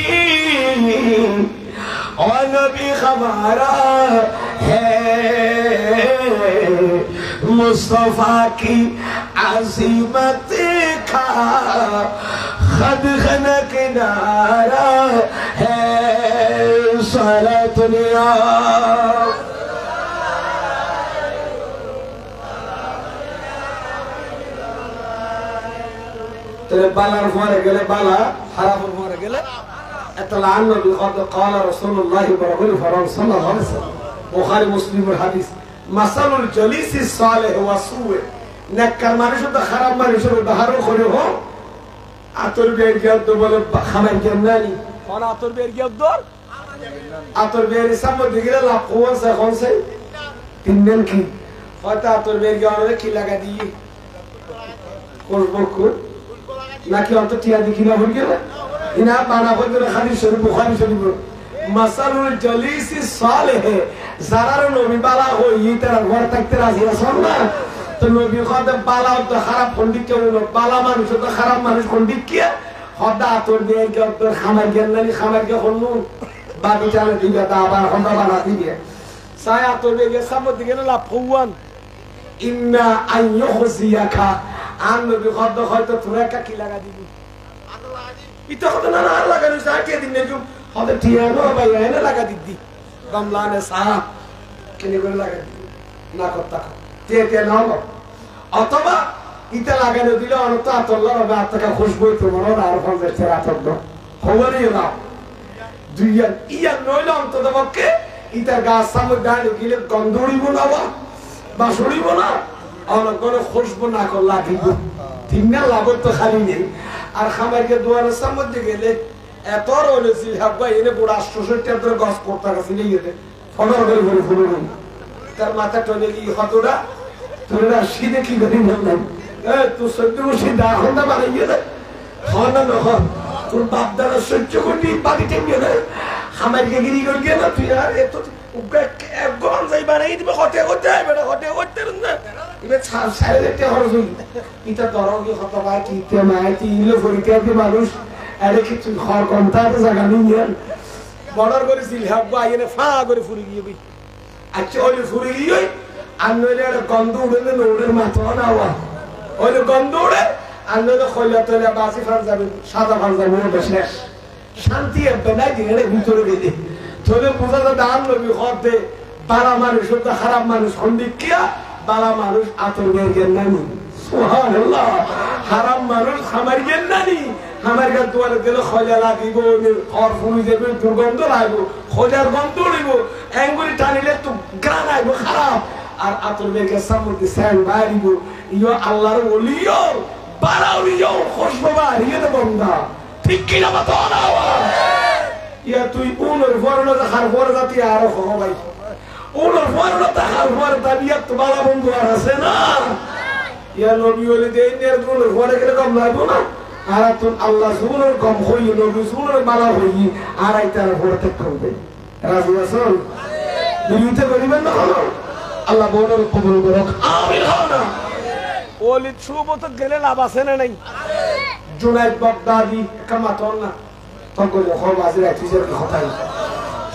Speaker 1: और नबी हमारा है मुस्तफा की अजीमत का खद खन किनारा है सलातुल्ला বালার পরে গেলে বালা খারাপের পরে গেলে এতলান নবী قال رسول الله صلى الله عليه وسلم বুখারী মুসলিমের হাদিস মাসালুল জলিসি সালেহ ওয়া সুয়ে নেককার মানুষ তো খারাপ মানুষের উদাহরণ করে হো আতর বের গিয়ে তো বলে খামার জান্নানি কোন আতর বের গিয়ে দর আতর বের সামনে দিগলে লাভ কোনসে কোনসে তিন দিন কি হয়তো আতর বের গিয়ে অনেক কি লাগা দিয়ে করব কোন নাকি অত টিয়া দেখি না হয়ে গেল ইনা বানা বলে হাদিস শরীফ বুখারী শরীফ মাসালুল জলিসি সালেহ যারা নবী বালা হই তারা ঘর থাকতে রাজি আছেন না তো নবী কদম বালা তো খারাপ পণ্ডিত কেউ না বালা মানুষ তো খারাপ মানুষ পণ্ডিত কি হদা তোর দিয়ে কেউ তো খামার জ্ঞানী খামার কে হল বাড়ি চালে দিবে তা আবার হদা বানা দিবে সায়া তোর দিয়ে সামনে দিকে না লাফওয়ান ইন্না আইয়ুহজিয়াকা আর নবী কদ হয়তো তোরা কি লাগা দিবি ইতো কত না আর লাগানো সাথে দিন নেজু হবে টিয়ানো ভাই এনে লাগা দিদি গামলানে সাহা কেনে করে লাগা না করতা তে তে নাও অথবা ইতা লাগানো দিলে অনত আতল্লাহ হবে আত্মাকা খুশবু তোমার আর ফলে ছেড়া থাকবে খবরই না দুইয়া ইয়া নইল অন্তত পক্ষে ইতা গাছ সামনে দাঁড়িয়ে গেলে গন্ধ উড়িব না বা সরিব না অনেক করে খুশবু না কর লাগিব ঠিক না লাগত তো খালি নেই আর খামারকে দুয়ারের সামনে গেলে এত রয়েছে হাব্বা এনে বুড়া 870 গছ করতে গেছে নিয়ে গেলে ফটো করে করে ফুলে তার মাথা টনে কি হতটা তোরা সিধে কি করি বললাম তুই সহ্য করছি দা ঘন্টা বানিয়ে দে হন না হন তোর বাপ দাদা সহ্য করবি বাকি টেনে দে খামারকে গিরি করে গেল তুই আর এত একগন যাই বানাই দিবে হতে করতে বেটা হতে করতে না ইবে ছাড়ে দিতে হরজ এটা দরগে হতো ভাই কি তে মাই কি ইলো ফরিকে দি মানুষ আরে কিছু ঘর কোনটা জায়গা নিয়ে বর্ডার করে সিল হাব্বা আইনে ফা করে ফুরি গিয়ে বই আচ্ছা ওই ফুরি গিয়ে আনলে গন্ধ উড়ে নোড়ের মাথা না হওয়া ওই গন্ধ উড়ে আনলে খইলা তলে বাসি ফার যাবে সাদা ফার যাবে শেষ শান্তি হবে না দিনে ভিতরে গেলে তোরে বোঝা তো দাম নবী হতে বালা মানুষ তো খারাপ মানুষ খন্ডিকিয়া বালা মানুষ আতর গের নানি সুবহানাল্লাহ হারাম মানুষ খামার গের নানি আমার গা দুয়ারে গেলে খয়লা লাগিব ঘর ফুলি যাবে দুর্গন্ধ লাগবো খোঁজার গন্ধ উড়িব অ্যাঙ্গুলি টানিলে তো গান আইব খারাপ আর আতর বেগে সামনে স্যান বাড়িব ইয়ো আল্লাহর ওলিও বারাউলিও খুশবু বাড়িয়ে দেব না ঠিক কি না তো না ইয়া তুই উনোর বর্ণ দেখার বড় জাতি আরো হো ভাই উনোর বর্ণ দেখার বড় দাবিয়া তো বালা বন্ধু আর আছে না ইয়া নবী বলে দেই নের উনোর বড় করে কম লাগবো না আর তুই আল্লাহ সুবহানাহু কম হই নবী সুবহানাহু বালা হই আর আইতার বড় তে করবে রাজি আছেন দুইতে করিবেন না হলো আল্লাহ বড় কবুল করুক আমিন হনা ওলি সুবত গেলে লাভ আছে না নাই জুনাইদ বাগদাদি কামাতন না তখন খবর বাজে টিচার কথাই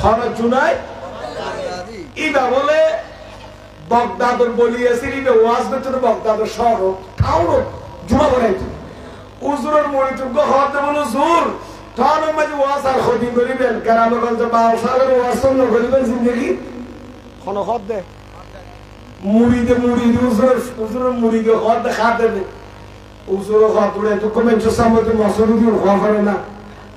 Speaker 1: খবর জুনাইদ ইবা বলে বাগদাদর বলিয়েছিল ইবে ওয়াজ করতে বাগদাদর শহর টাউন জুমা বানাইতো উজুরের মরিতুগ হতে বলো জুর টাউনের মাঝে ওয়াজ আর খদিন করিবেন গ্রামগঞ্জে 12 সালের ওয়াজ শুনে করিবেন জিন্দেগি কোন হদ দে মুড়িদে উজুরের মুড়িদে হদ খাতে দে উজুরের হদ বলে তো কমেন্ট সামনে মসরুদি হওয়া করে না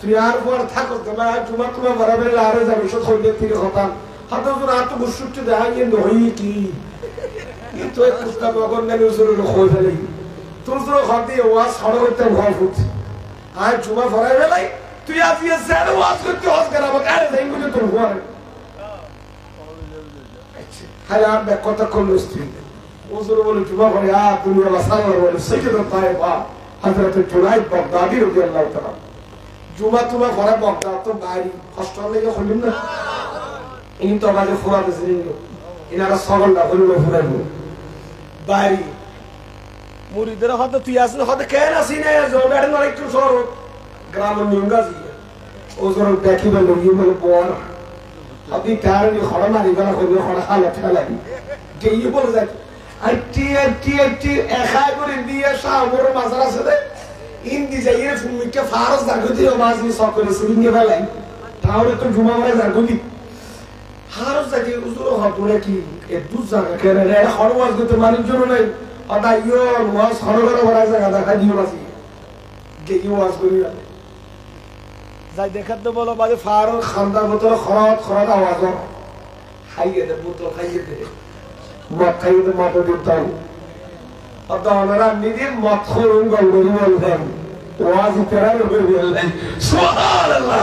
Speaker 1: তুই আর পর থাকো তোমার জুমা তোমার বরাবর আরে যাবে সব কইলে থেকে কথা হাতে উজুর হাতে গুসুটি দেখাইয়ে নই কি কিন্তু এক পুস্তক বগন নেই উজুরের কই ফেলে তুজুর হদি ওয়াজ হড়তে ভয় ফুট আর জুমা ফরাই ফেলাই তুই আজিয়ে স্যার ওয়াজ করতে হস করাবো আরে যাই বলে তোর ঘর আচ্ছা হায় আর বে কথা কইলস তুই উজুর বলে জুমা ফরে আ দুনিয়া বাসার বলে সাইয়্যিদ তায়েবা হযরত জুনাইদ বাগদাদি রাদিয়াল্লাহু তাআলা জুমা তুমা ফরা বাগদাদ তো বাড়ি হস্টেল লেগে হলিম না ইনি তো বাজে ফুরা দিছিল ইনারা সগলটা হলিল ফুরাইবো বাড়ি মুরিদের হতে তুই আসলে হতে কেন আসি না জোগাড় না একটু সর গ্রাম নিঙ্গাজি ওজোর দেখিবে লগি বলে বর আপনি কারণে খড়া মারি গলা কইবে খড়া খালা ঠেলাই যেই বলে যায় আইটি একাই করে দিয়ে সামর মাজার আছে রে ইন্দি যাইয়ে ফুমিকে ফারস দাগতি মাঝি সব করে সিঙ্গে ফেলাই তাহলে তো জুমা মারা দাগতি ফারস দাগি উজুর হতরে কি এ দুজ জায়গা করে রে খড়ওয়াজ করতে মানুষ জন্য নাই আদা ইয়ো ওয়াজ খড়গড় বড় জায়গা দেখা দিও বাসি গেই ওয়াজ করি যাই দেখাতে বলো বাজে ফারস খান্দা বোতল খড়ত আওয়াজ খাইয়ে দে বোতল খাইয়ে দে মদ খাইয়ে দে মদ দিতাম আদা ওনারা নিজে মদ খরুন গলগলি বলতেন ওয়াজ করার বললেন সুবহানাল্লাহ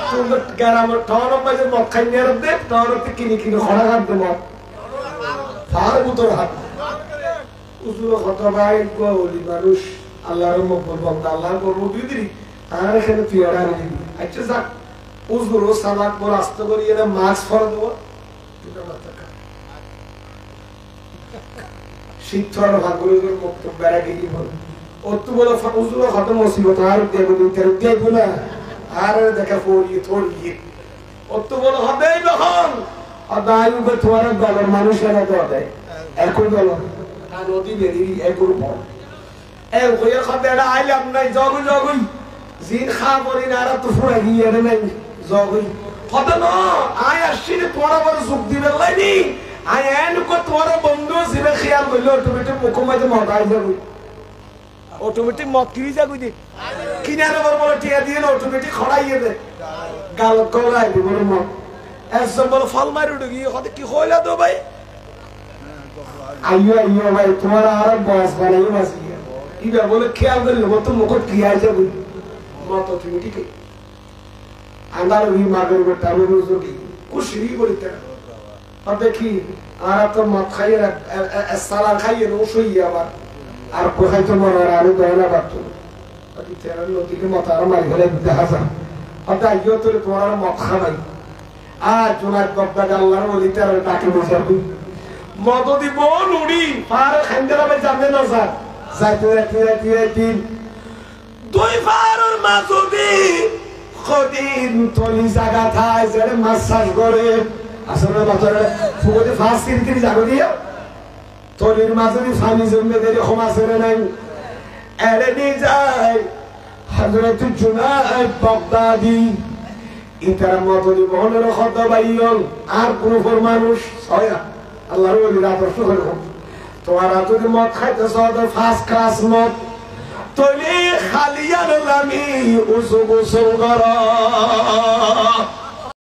Speaker 1: তুমি গ্রাম টাউন মাঝে মদ খাইয়ে দে টাউনতে কিনি খড়া খাতে মদ ফার বোতল হাত উজুর খতবাই গোলি মানুষ আল্লাহর মকবুল বান্দা আল্লাহর করব দিদি আর এখানে তুই আর দিবি আচ্ছা যাক উজুর সালাত বল আস্তে করি এর মাস্ক ফর দেব দুটো কথা শিক্ষার ভাগগুলোর বক্তব্য বেড়াকে কি বল ও তো বলো উজুর খতম মুসিবত আর দেব দেব না আর দেখা পড়িয়ে থড়িয়ে ও তো বলো হবেই যখন আদায়ু কে তোমার দলের মানুষেরা তো দেয় একই দল নদী বেরিয়ে একর পর এক হয়ে খাতেরা আইলাম নাই জগুই জিন খা করি না আর তো ফুরা গিয়ে নাই জগুই হতে না আয় আসছি তোরা বড় সুখ দিবে লাইনি আয় এন কো তোরা বন্ধু সিবে খেয়াল করল অটোমেটিক মুখমাজে মদাই যাবে অটোমেটিক মদ কিরি যাগুই দে কিনারে বড় টিয়া দিয়ে অটোমেটিক খড়াইয়ে দে গাল গলাই দিব মদ এসব বড় ফল মারি উঠে গিয়ে হতে কি হইলা তো ভাই আইয়ো আইয়ো ভাই তোমার আর বয়স বানাইও মাসি ইবা বলে খেয়াল করি মত মুখত কি আই যাবি মত তুমি ঠিক আন্দার ওই মাগের গোটা আমি বুঝো কি কুশরি বলিতে আর দেখি আর তো মত খাইয়ে সালা খাইয়ে রসই আবার আর কোথায় তো মনে আর দয়না বাড়তো আদি তেরা নদীকে মত আর মারি হলে দেখা যায় আর আইয়ো তোর তোমার মত খাবাই আর জোনার গব্বা আল্লাহর ওলিতে আর ডাকে বসাবি মত দিব নুড়ি পার খান্দারাবে যাবে না স্যার যাইতে দুই পারের মাঝদি কদিন তলি জায়গা থাই যারে মাসাজ করে আসলে বাজারে ফুগতে ফাঁস কিনতে যাগো দিয়া তলির মাঝদি ফানি জমে দেরি ক্ষমা নাই এরে নিয়ে যায় হযরত জুনায়েদ বাগদাদি ইতার মতদি বহনের খদ্দ বাইয়ল আর কোন মানুষ হয় আল্লাহর ওলি আদর্শ করে তোমার যদি মদ খাইতেছ ফার্স্ট ক্লাস মদ তৈরি খালিয়ার লামি উসু গোসল কর